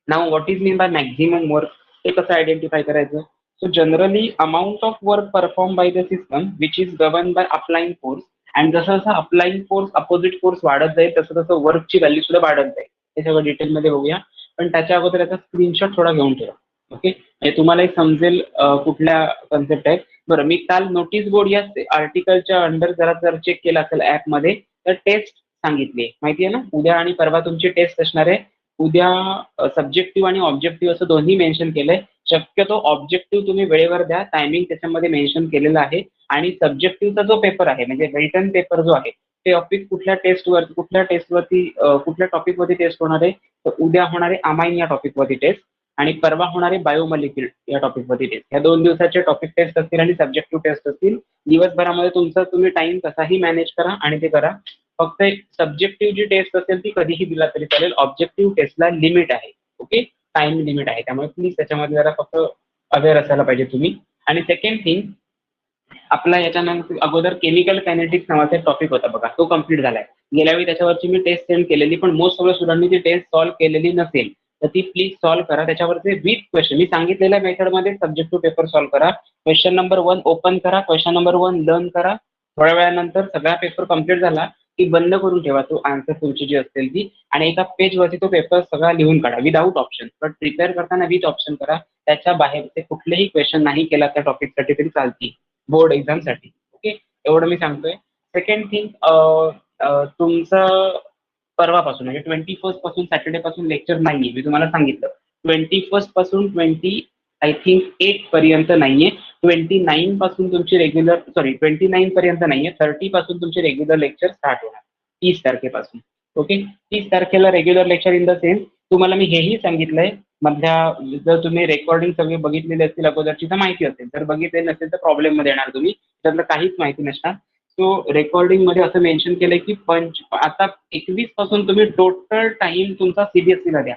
Now what is mean by maximum work, ते कसं आयडेंटिफाय करायचं? So generally amount of work perform by the system which is govern by applying force, and जसं जसं अप्लाइंग फोर्स अपोजिट फोर्स वाढत जाईल तसं तसं वर्कची व्हॅल्यू सुद्धा वाढत जाईल. हे सगळं डिटेलमध्ये बघूया, पण त्याच्या अगोदर याचा स्क्रीनशॉट थोडा घेऊन ठेवा. ओके, म्हणजे तुम्हालाही समजेल कुठल्या कन्सेप्ट आहेत. बरं, मी काल नोटीस बोर्ड या आर्टिकलच्या अंडर जर चेक केला असेल ऍपमध्ये, तर टेस्ट सांगितली माहिती आहे ना, उद्या आणि परवा तुमची टेस्ट असणार आहे. उद्या सब्जेक्टिव्ह आणि ऑब्जेक्टिव्ह असं दोन्ही मेन्शन केलंय. शक्यतो ऑब्जेक्टिव्ह तुम्ही वेळेवर द्या, टायमिंग त्याच्यामध्ये मेन्शन केलेलं आहे. आणि सब्जेक्टिव्हचा जो पेपर आहे, म्हणजे रिटर्न पेपर जो आहे, ते टॉपिक कुठल्या टेस्टवरती कुठल्या टॉपिकवरती टेस्ट होणार आहे? तर उद्या होणारे अमाइन या टॉपिकवरती टेस्ट, आणि परवा होणारे बायोमॉलिक्यूल या टॉपिकवरती टेस्ट. या 2 दिवसाचे टॉपिक टेस्ट असतील आणि सब्जेक्टिव्ह टेस्ट असतील. दिवसभरामध्ये तुमचा तुम्ही टाइम कसाही मॅनेज करा आणि ते करा. फक्त एक सब्जेक्टिव्ह जी टेस्ट असेल ती कधीही दिला तरी चालेल. ऑब्जेक्टिव्ह टेस्टला लिमिट आहे. ओके, टाइम लिमिट आहे, त्यामुळे प्लीज त्याच्यामध्ये जरा फक्त अवेअर असायला पाहिजे तुम्ही. आणि सेकंड थिंग, आपला याच्यानंतर अगोदर केमिकल कायनेटिक्स नावाचा टॉपिक होता बघा, तो कम्प्लीट झालाय. गेल्या वेळी त्याच्यावरची मी टेस्ट सेंड केलेली, पण मोस्ट ऑफ द स्टुडंटनी ती टेस्ट सॉल्व्ह केलेली नसेल, तर ती प्लीज सॉल्व्ह करा. त्याच्यावरचे विथ क्वेश्चन मी सांगितलेल्या मेथडमध्ये सब्जेक्टिव्ह पेपर सॉल्व्ह करा. क्वेश्चन नंबर 1 ओपन करा, क्वेश्चन नंबर 1 लर्न करा. थोड्या वेळानंतर सगळा पेपर कम्प्लीट झाला की बंद करून ठेवा तो आन्सर तुमची जी असतील ती, आणि एका पेजवरती तो पेपर सगळा लिहून काढा विदाऊट ऑप्शन. बट प्रिपेअर करताना विथ ऑप्शन करा. त्याच्या बाहेरचे कुठलेही क्वेश्चन नाही केला त्या टॉपिकसाठी तरी चालतील बोर्ड एक्झामसाठी. ओके, एवढं मी सांगतोय. सेकंड थिंग, तुमचं परवापासून म्हणजे 21 पासून सॅटर्डे पासून लेक्चर नाहीये, मी तुम्हाला सांगितलं. 21 पासून 8 पर्यंत नाहीये. 29 पासून तुमची रेग्युलर, 29 पर्यंत नाहीये. 30 पासून तुमचे रेग्युलर लेक्चर स्टार्ट होणार, 30 तारखेपासून. ओके, 30 तारखेला regular lecture in the sense, तुम्हाला मी हेही सांगितलंय मधल्या, जर तुम्ही रेकॉर्डिंग सगळे बघितलेले असतील अगोदरची तर माहिती असेल, जर बघितले नसेल तर प्रॉब्लेम मध्ये येणार तुम्ही, त्यातलं काहीच माहिती नसणार. सो रेकॉर्डिंग मध्ये असं मेन्शन केलंय की आता 21 पासून तुम्ही टोटल टाइम तुमचा सीबीएसईला द्या.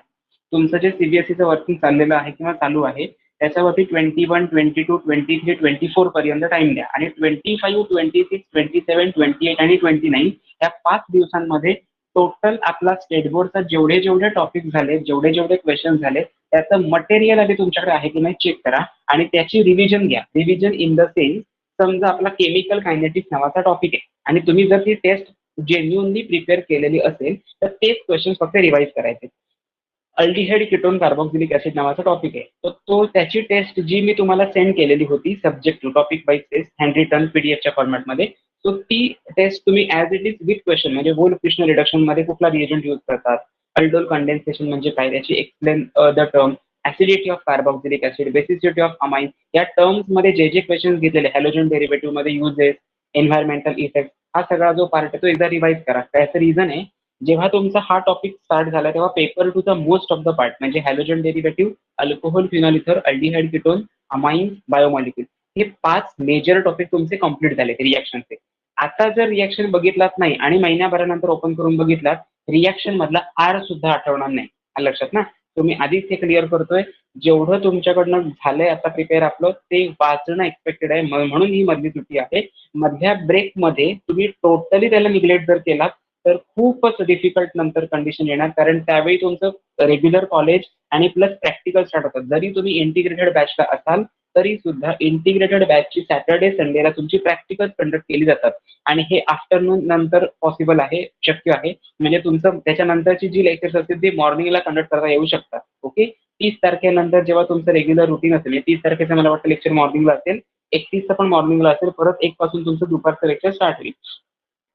तुमचं जे सीबीएसईचं वर्किंग चाललेलं आहे किंवा चालू आहे त्याच्यावरती 21, 22, 23, 24 पर्यंत टाइम द्या. आणि 25, 26, 27, 28 आणि 29 या 5 दिवसांमध्ये टोटल आपला स्टेट बोर्डचा जेवढे जेवढे टॉपिक झाले, जेवढे जेवढे क्वेश्चन झाले, त्याचं मटेरियल आधी तुमच्याकडे आहे की नाही चेक करा आणि त्याची रिव्हिजन घ्या. रिव्हिजन इन द सेन्स, समजा आपला केमिकल कायनेटिक्स नावाचा टॉपिक आहे आणि तुम्ही जर ती टेस्ट जेन्युअनली प्रिपेअर केलेली असेल तर तेच क्वेश्चन फक्त रिवाइज करायचे. अल्डिहाइड कीटोन कार्बोक्सिलिक ऍसिड नावाचा टॉपिक आहे, तर तो त्याची टेस्ट जी मी तुम्हाला सेंड केलेली होती subjective topic wise test hand return पीडीएफच्या फॉर्मॅटमध्ये, सो ती टेस्ट तुम्ही as it is with question, म्हणजे होल कृष्ण रिडक्शन मध्ये कुठला रिएजंट यूज करतात, अल्डोल कंडेन्सेशन म्हणजे काय, त्याची explain the term, acidity of carboxylic acid, basicity of amine, या टर्म्स मध्ये जे जे क्वेश्चन घेतलेले हॅलोजन डेरिव्हेटिव्ह मध्ये युजेस, एन्व्हायरमेंटल इफेक्ट, हा सगळा जो पार्ट आहे तो एकदा रिवाइज करा. त्याचं रिझन आहे जेव्हा तुमचा हा टॉपिक स्टार्ट झाला तेव्हा पेपर टूचा मोस्ट ऑफ द पार्ट म्हणजे halogen derivative, alcohol, phenol ether, aldehyde, ketone, amine, biomolecule, हे 5 मेजर टॉपिक तुमचे कंप्लीट झाले रिॲक्शनचे. आता जर रिॲक्शन बघितलात नाही आणि महिन्याभरानंतर ओपन करून बघितलात, रिॲक्शन मधला आर सुद्धा आठवणार नाही. आलं लक्षात ना? तुम्ही आधीच हे क्लिअर करतोय, जेवढं तुमच्याकडनं झालंय आता प्रिपेअर आपलं ते वाचणं एक्सपेक्टेड आहे, म्हणून ही मधली सुट्टी आहे. मधल्या ब्रेकमध्ये तुम्ही टोटली त्याला निग्लेक्ट जर केलात तर खूपच डिफिकल्ट नंतर कंडिशन येणार, कारण त्यावेळी तुमचं रेग्युलर कॉलेज आणि प्लस प्रॅक्टिकल स्टार्ट होतात. जरी तुम्ही इंटिग्रेटेड बॅचला असाल तरी सुद्धा इंटिग्रेटेड बॅचची सॅटर्डे संडेला तुमची प्रॅक्टिकल कंडक्ट केली जातात आणि हे आफ्टरनून नंतर पॉसिबल आहे, शक्य आहे. म्हणजे तुमचं त्याच्यानंतरची जी लेक्चर्स असतील ती मॉर्निंगला कंडक्ट करता येऊ शकतात. ओके, 30 तारखेनंतर जेव्हा तुमचं रेग्युलर रुटीन असेल, 30 तारखेचं मला वाटतं लेक्चर मॉर्निंगला असेल, 31चं पण मॉर्निंगला असेल, परत 1 पासून तुमचं दुपारचं लेक्चर स्टार्ट होईल.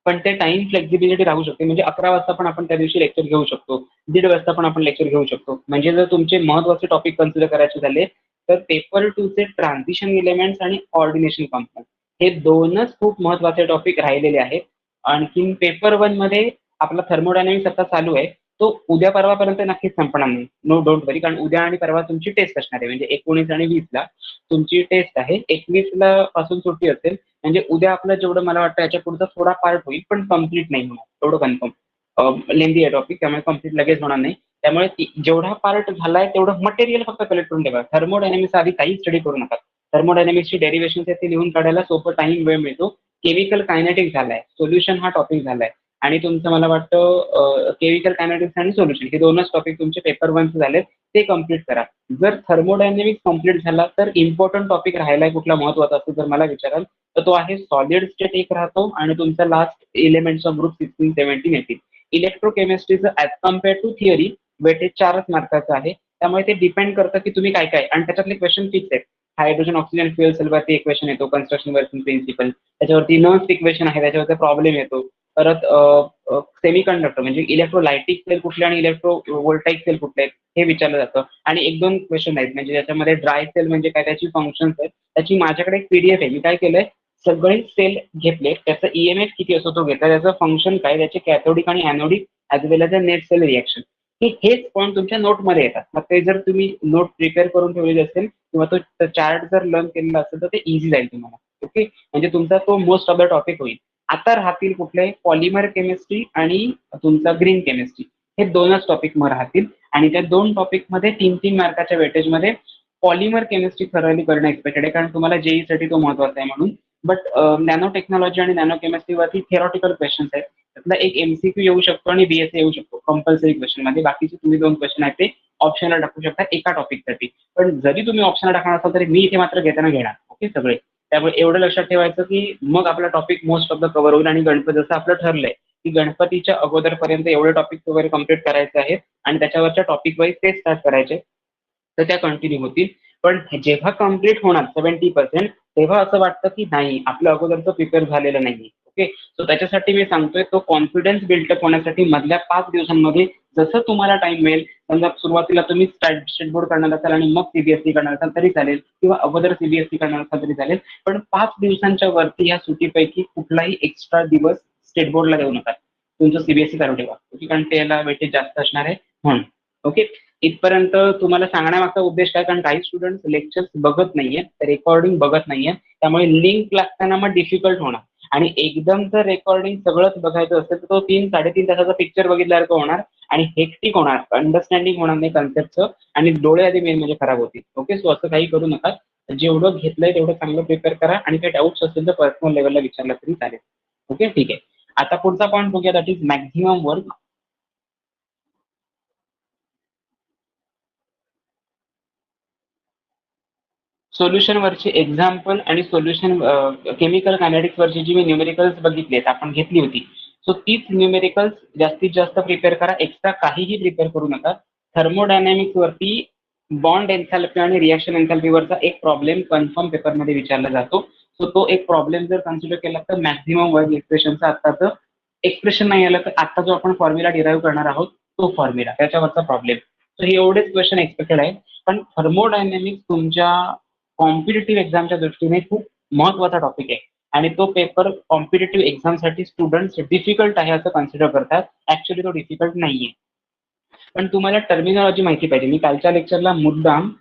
पण ते टाइम फ्लेक्झिबिलिटी राहू शकते, म्हणजे 11 वाजता पण आपण त्या दिवशी लेक्चर घेऊ शकतो, 1:30 वाजता पण आपण लेक्चर घेऊ शकतो. म्हणजे जर तुमचे महत्वाचे टॉपिक कन्सिडर करायचे झाले तर पेपर 2 चे ट्रान्झिशन एलिमेंट्स आणि ऑर्डिनेशन कंपाऊंड हे दोनच खूप महत्वाचे टॉपिक राहिलेले आहेत. आणखीन पेपर 1 मध्ये आपला थर्मोडायनामिक्स आता चालू आहे, तो उद्या परवापर्यंत नक्कीच संपणार नाही. नो डोंट वरी, कारण उद्या आणि परवा तुमची टेस्ट असणार आहे, म्हणजे 19 आणि 20ला तुमची टेस्ट आहे. 21ला पासून सुट्टी असेल, म्हणजे उद्या आपलं जेवढं मला वाटतं याच्या पुढचा थोडा पार्ट होईल, पण कम्प्लीट नाही होणार, एवढं कन्फर्म. लेंदी आहे टॉपिक, त्यामुळे कम्प्लीट लगेच होणार नाही. त्यामुळे जेवढा पार्ट झालाय तेवढं मटेरियल फक्त कलेक्ट करून ठेवा. थर्मोडायनामिक्स आधी काही स्टडी करू नका. थर्मोडायनामिक्सची डेरिव्हेशन ते लिहून काढायला सोपं टाइम वेळ मिळतो. केमिकल कायनेटिक्स झालाय, सोल्युशन हा टॉपिक झालाय आणि तुमचं मला वाटतं केमिकल कायनेटिक्स आणि सोल्युशन हे दोनच टॉपिक तुमचे पेपर 1 झालेत, ते कम्प्लीट करा. जर थर्मोडायनेमिक्स कम्प्लीट झाला तर इम्पॉर्टंट टॉपिक राहिलाय कुठला महत्वाचा असतो जर मला विचाराल तर तो आहे सॉलिड स्टेट एक राहतो आणि तुमचा लास्ट एलिमेंट्स ऑफ ग्रुप 16, 17, 18. इलेक्ट्रोकेमिस्ट्रीचं as compare to theory weightage 4च मार्काचं आहे, त्यामुळे ते डिपेंड करतं की तुम्ही काय काय, आणि त्याच्यातले क्वेश्चन फिक्स आहेत. हायड्रोजन ऑक्सिजन फ्युएल सेलवरती इक्वेशन येतो, कन्स्ट्रक्शन वर्किंग प्रिन्सिपल, त्याच्यावरती नर्स इक्वेशन आहे, त्याच्यावरती प्रॉब्लेम येतो. परत सेमीकंडक्टर म्हणजे इलेक्ट्रोलायटिक सेल कुठले आणि इलेक्ट्रो वोल्टाईक सेल कुठले आहेत हे विचारलं जातं. आणि 1-2 क्वेश्चन आहेत, म्हणजे त्याच्यामध्ये ड्राय सेल म्हणजे काय, त्याची फंक्शन्स आहेत. त्याची माझ्याकडे एक पीडीएफ आहे, मी काय केलंय सगळे सेल घेतले, त्याचा ईएमएफ किती असतो तो घेतला, त्याचं फंक्शन काय, त्याचे कॅथोडिक आणि anodic as well as a net cell reaction, हेच पॉईंट तुमच्या नोटमध्ये येतात. मग ते जर तुम्ही नोट प्रिपेअर करून ठेवलेली असेल किंवा तो चार्ट जर लर्न केलेला असेल तर ते इझी जाईल तुम्हाला. ओके, म्हणजे तुमचा तो मोस्ट ऑफ द टॉपिक होईल. आता राहतील कुठले, पॉलिमर केमिस्ट्री आणि तुमचा ग्रीन केमिस्ट्री, हे दोनच टॉपिक मग राहतील. आणि त्या 2 टॉपिकमध्ये 3-3 मार्काच्या वेटेजमध्ये पॉलिमर केमिस्ट्री थरली करणं एक्सपेक्टेड आहे, कारण तुम्हाला जेईसाठी तो महत्वाचा आहे म्हणून. बट नॅनो टेक्नॉलॉजी आणि नॅनो केमिस्ट्रीवरती थेरॉटिकल क्वेश्चन्स आहेत, त्यातला एक एमसीक्यू येऊ शकतो आणि बीएसए येऊ शकतो कंपल्सरी क्वेश्चन मध्ये. बाकीचे तुम्ही 2 क्वेश्चन आहेत ते ऑप्शनला टाकू शकता एका टॉपिकसाठी. पण जरी तुम्ही ऑप्शनला टाकणार असाल तरी मी इथे मात्र घेताना घेणार. ओके सगळे, त्यामुळे एवढं लक्षात ठेवायचं की मग आपला topic most of the cover होईल. आणि गणपती जसं आपलं ठरलंय की गणपतीच्या अगोदरपर्यंत एवढे टॉपिक वगैरे कम्प्लीट करायचे आहेत आणि त्याच्यावरच्या टॉपिक वाईज ते स्टार्ट करायचे, तर त्या कंटिन्यू होतील. पण जेव्हा कम्प्लीट होणार 70% तेव्हा असं वाटतं की नाही आपलं अगोदरचं प्रिपेअर झालेलं नाही. ओके, सो त्याच्यासाठी मी सांगतोय तो कॉन्फिडन्स बिल्डअप होण्यासाठी मधल्या 5 दिवसांमध्ये जसं तुम्हाला टाइम मिळेल, समजा सुरुवातीला तुम्ही स्टेट बोर्ड करणार असाल आणि मग सीबीएसई करणार असाल तरी चालेल, किंवा अगोदर सीबीएसई करणार असाल तरी चालेल, पण 5 दिवसांच्या वरती या सुट्टीपैकी कुठलाही एक्स्ट्रा दिवस स्टेट बोर्डला देऊ नका. तुमचं सीबीएसई चालू ठेवा, ओके, कारण त्याला वेटेज जास्त असणार आहे म्हणून. ओके, इथपर्यंत तुम्हाला सांगण्यामागचा उद्देश काय, कारण काही स्टुडंट लेक्चर्स बघत नाहीये, रेकॉर्डिंग बघत नाहीये, त्यामुळे लिंक लागताना मग डिफिकल्ट होणार. आणि एकदम जर रेकॉर्डिंग सगळंच बघायचं असेल तर तो 3-3.5 तासाचा पिक्चर बघितल्यासारखं होणार आणि हेक्टिक होणार, अंडरस्टँडिंग होणार नाही कन्सेप्टचं, आणि डोळे आधी मेन म्हणजे खराब होतील. ओके, सो असं काही करू नका. जेवढं घेतलंय तेवढं चांगलं प्रिपेअर करा आणि काही डाऊट्स असतील तर पर्सनल लेवलला विचारला तरी चालेल. ओके, ठीक आहे. आता पुढचा पॉईंट बघूया, that is maximum work. Solution वरची एक्झाम्पल आणि सोल्युशन केमिकल कायनेटिक्स वरची जी मी न्यूमेरिकल्स बघितली आहेत आपण घेतली होती, सो तीच न्यूमेरिकल्स जास्तीत जास्त प्रिपेअर करा, एक्स्ट्रा काहीही प्रिपेअर करू नका. थर्मोडायनॅमिक्स वरती बॉन्ड एन्थॅल्पी आणि रिएक्शन एन्थॅल्पीवरचा एक प्रॉब्लेम कन्फर्म पेपरमध्ये विचारला जातो. सो तो एक प्रॉब्लेम जर कन्सिडर केला तर मॅक्झिमम वर्क एक्सप्रेशनचा आत्ताचं एक्सप्रेशन नाही आलं तर आता जो आपण फॉर्म्युला डिराईव्ह करणार आहोत तो फॉर्म्युला, त्याच्यावरचा प्रॉब्लेम. सो हे एवढेच क्वेश्चन एक्सपेक्टेड आहे. पण थर्मोडायनॅमिक्स तुमच्या कॉम्पिटेटिव्ह एक्झामच्या दृष्टीने खूप महत्वाचा टॉपिक आहे. आणि तो पेपर कॉम्पिटेटिव्ह एक्झामसाठी स्टुडंट्स डिफिकल्ट आहे असं कन्सिडर करतात. ऍक्च्युली तो डिफिकल्ट नाहीये. पण तुम्हाला टर्मिनॉलॉजी माहिती पाहिजे. मी कालच्या लेक्चरला मुद्दाम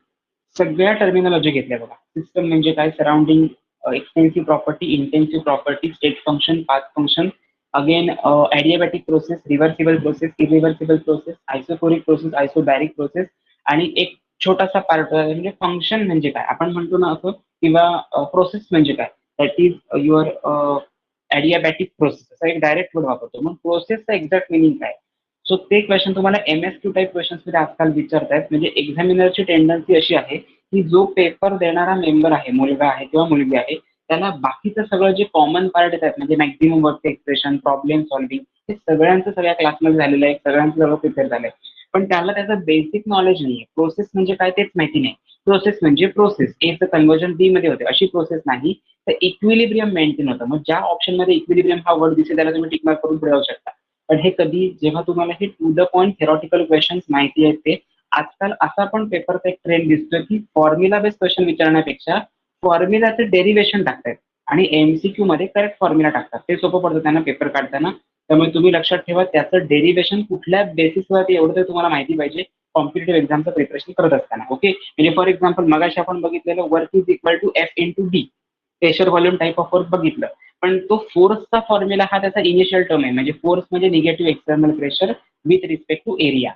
सगळ्या टर्मिनॉलॉजी घेतल्या बघा. सिस्टम म्हणजे काय, surrounding, extensive property, intensive property, state function, path function, again adiabatic process, reversible process, irreversible process, isochoric process, isobaric process, आणि एक छोटासा पार्ट म्हणजे फंक्शन म्हणजे काय आपण म्हणतो ना असं, किंवा प्रोसेस म्हणजे काय, that is your adiabatic process, असा एक डायरेक्ट वर्ड वापरतो. मग प्रोसेसचा एक्झॅक्ट मिनिंग काय. सो ते क्वेश्चन तुम्हाला MSQ टाईप क्वेश्चन्स मध्ये आजकाल विचारतायत. म्हणजे एक्झामिनरची टेंडन्सी अशी आहे की जो पेपर देणारा मेंबर आहे, मुलगा आहे किंवा मुलगी आहे, त्याला बाकीचं सगळं जे कॉमन पार्ट आहेत म्हणजे maximum work expression, problem solving, हे सगळ्यांचं सगळ्या क्लासमध्ये झालेलं आहे, सगळ्यांचं सगळं प्रिपेअर झालंय. पण त्याला त्याचं बेसिक नॉलेज नाहीये. प्रोसेस म्हणजे काय तेच माहिती नाही. प्रोसेस म्हणजे प्रोसेस, एचं कन्व्हर्जन बी मध्ये होते अशी प्रोसेस नाही, तर इक्विलिब्रियम मेंटेन होतं. मग ज्या ऑप्शन मध्ये इक्विलिब्रियम हा वर्ड दिसेल त्याला तुम्ही टिक मार्क करून पुढे जाऊ शकता. पण हे कधी, जेव्हा तुम्हाला हे to the point theoretical questions माहिती आहेत ते. आजकाल असा पण पेपरचा एक ट्रेंड दिसतोय की फॉर्म्युला बेस्ड क्वेश्चन विचारण्यापेक्षा फॉर्म्युलाचे डेरिव्हेशन टाकतायत आणि MCQ मध्ये करेक्ट फॉर्म्युला टाकतात. ते सोपं पडतं त्यांना पेपर काढताना. त्यामुळे तुम्ही लक्षात ठेवा त्याचं डेरिव्हेशन कुठल्या बेसिसवरती, एवढं तर तुम्हाला माहिती पाहिजे कॉम्पिटेटिव्ह एक्झामचं प्रिपरेशन करत असताना. ओके, म्हणजे फॉर एक्झाम्पल मगाशी आपण बघितलेलं work is equal to F×D, pressure volume type of work बघितलं. पण तो फोर्सचा फॉर्म्युला हा त्याचा इनिशियल टर्म आहे. म्हणजे फोर्स म्हणजे negative external pressure with respect to area.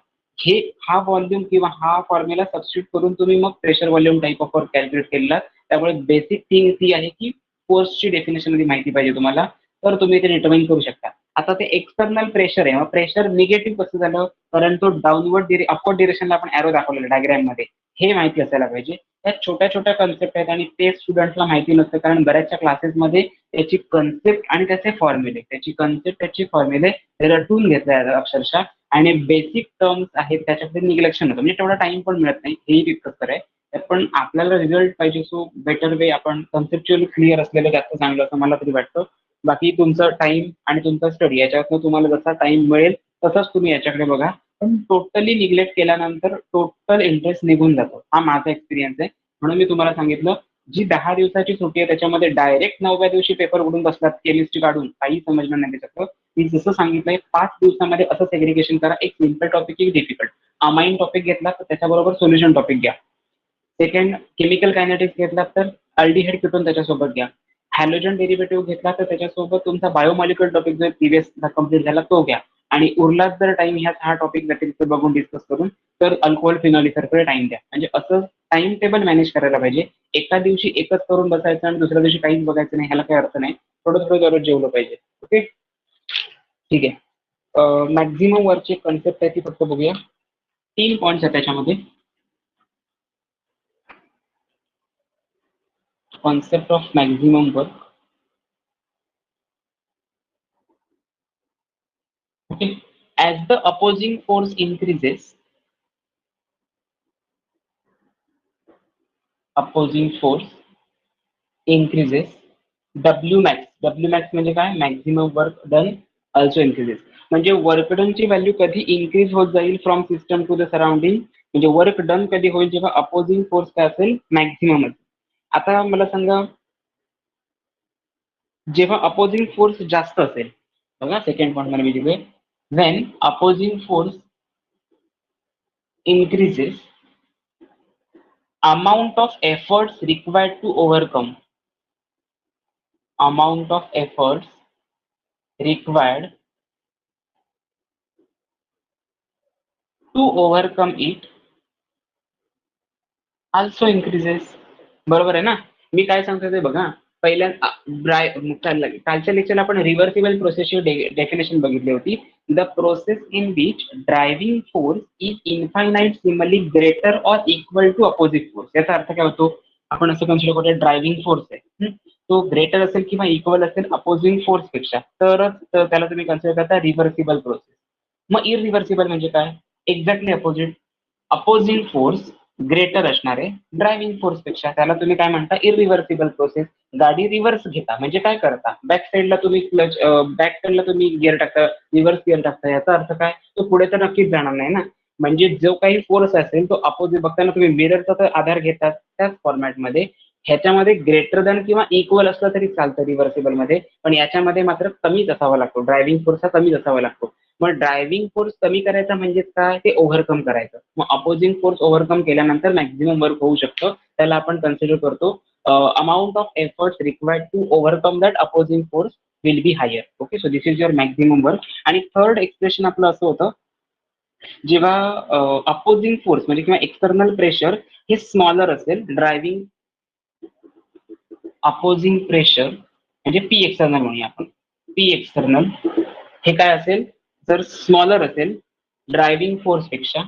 हा व्हॉल्यूम किंवा हा फॉर्म्युला सबस्टिट्यूट करून तुम्ही मग pressure volume type of work calculate केलेला. त्यामुळे बेसिक थिंग ती आहे की फोर्सची डेफिनेशन मध्ये माहिती पाहिजे तुम्हाला, तर तुम्ही ते डिटर्मिन करू शकता. आता ते एक्सटर्नल प्रेशर आहे, मग प्रेशर निगेटिव्ह कसं झालं, कारण तो डाऊनवर्ड अपवर्ड डिरेक्शनला आपण एरो दाखवलेला डायग्राम मध्ये, हे माहिती असायला पाहिजे. त्या छोट्या छोट्या कन्सेप्ट आहेत आणि ते स्टुडंटला माहिती नसतं, कारण बऱ्याचशा क्लासेसमध्ये त्याची कन्सेप्ट आणि त्याचे फॉर्म्युले, त्याची कन्सेप्ट त्याची फॉर्म्युले रटून घेतले अक्षरशः, आणि बेसिक टर्म्स आहेत त्याच्याकडे निग्लेक्शन होतं. म्हणजे तेवढा टाइम पण मिळत नाही, हेही तितकंच खरं आहे. पण आपल्याला रिझल्ट पाहिजे, सो बेटर वे आपण कन्सेप्च्युअली क्लिअर असलेलं जास्त चांगलं असं मला तरी वाटतं. बाकी तुमचा टाइम आणि तुमचा स्टडी याच्यातनं तुम्हाला जसा टाइम मिळेल तसंच तुम्ही याच्याकडे बघा. पण टोटली निग्लेक्ट केल्यानंतर टोटल इंटरेस्ट निघून जातो, हा माझा एक्सपिरियन्स आहे. म्हणून मी तुम्हाला सांगितलं, जी 10 दिवसाची सुट्टी आहे त्याच्यामध्ये डायरेक्ट 9व्या दिवशी पेपर उडून बसलात केमिस्ट्री काढून, काही समजणार नाही त्याच्यात. मी जसं सांगितलंय 5 दिवसामध्ये असं सेग्रिगेशन करा, एक सिम्पल टॉपिक, एक डिफिकल्ट. अमाइन टॉपिक घेतला तर त्याच्याबरोबर सोल्युशन टॉपिक घ्या. सेकंड, केमिकल कायनेटिक्स घेतला तर अल्डिहाइड कीटोन त्याच्यासोबत घ्या. हॅलोजन डेरिव्हेटिव्ह घेतला तर त्याच्यासोबत तुमचा बायोमॉलिक्युलर टॉपिक जो प्रिव्हियस कम्प्लीट झाला तो घ्या. आणि उरलाच जर टाइम ह्या 6 टॉपिक व्यतिरिक्त बघून डिस्कस करून, तर अल्कोहोल फिनॉल इथरकडे टाइम द्या. म्हणजे असं टाइम टेबल मॅनेज करायला पाहिजे. एका दिवशी एकच करून बसायचं आणि दुसऱ्या दिवशी काहीच बघायचं नाही, ह्याला काही अर्थ नाही. थोडं थोडं दररोज जेवलं पाहिजे. ओके, ठीक आहे. मॅक्झिमम वर्कची कन्सेप्ट आहे ती फक्त बघूया. 3 पॉईंट्स आहेत त्याच्यामध्ये. Concept of maximum work. Okay, as the opposing force increases, W max म्हणजे काय, maximum work done also increases. म्हणजे वर्क डनची व्हॅल्यू कधी इन्क्रीज होत जाईल from system to the surrounding, म्हणजे वर्क डन कधी होईल जेव्हा अपोजिंग फोर्स काय असेल, मॅक्झिमम. आता मला सांगा, जेव्हा अपोजिंग फोर्स जास्त असेल, बघा सेकंड पॉईंट मध्ये मी दिलोय, when opposing force increases, amount of efforts required to overcome, amount of efforts required to overcome it also increases. बरोबर आहे ना. मी काय सांगतो ते बघा. पहिल्या कालच्या लेक्चरला आपण रिव्हर्सिबल प्रोसेसची डेफिनेशन बघितली होती. The process in which driving force is infinitesimally greater or equal to opposite force. याचा अर्थ काय होतो, आपण असं कन्सिडर करूया ड्रायव्हिंग फोर्स आहे, तो ग्रेटर असेल किंवा इक्वल असेल अपोजिंग फोर्स पेक्षा, तरच त्याला तुम्ही कन्सिडर करता रिव्हर्सिबल प्रोसेस. मग इरिव्हर्सिबल म्हणजे काय, exactly opposite. Opposing force greater असणार आहे ड्रायव्हिंग फोर्स पेक्षा, त्याला तुम्ही काय म्हणता, इरिव्हर्सिबल प्रोसेस. गाडी रिव्हर्स घेता म्हणजे काय करता, बॅक साईडला तुम्ही क्लच, बॅक साईडला तुम्ही गिअर टाकता, रिव्हर्स गिअर टाकता. याचा अर्थ काय, तो पुढे तर नक्कीच जाणार नाही ना. म्हणजे जो काही फोर्स असेल तो अपोजिट बघताना तुम्ही मिररचा तर आधार घेतात त्याच फॉर्मॅटमध्ये, ह्याच्यामध्ये ग्रेटर दॅन किंवा इक्वल असलं तरी चालतं रिव्हर्सिबल मध्ये, पण याच्यामध्ये मात्र कमीच असावा लागतो. ड्रायव्हिंग फोर्स हा कमीच असावा लागतो. मग ड्रायव्हिंग फोर्स कमी करायचा म्हणजे काय, ते ओव्हरकम करायचं. मग अपोजिंग फोर्स ओव्हरकम केल्यानंतर मॅक्झिमम वर्क होऊ शकतं. त्याला आपण कन्सिडर करतो amount of efforts required to overcome that opposing force will be higher. Okay, so this is your maximum work. आणि थर्ड एक्सप्रेशन आपलं असं होतं, जेव्हा अपोजिंग फोर्स म्हणजे किंवा एक्सटर्नल प्रेशर हे स्मॉलर असेल, ड्रायव्हिंग अपोजिंग प्रेशर म्हणजे पी एक्सटर्नल म्हणूया आपण, पी एक्सटर्नल हे काय असेल, जर स्मॉलर असेल ड्रायव्हिंग फोर्स पेक्षा,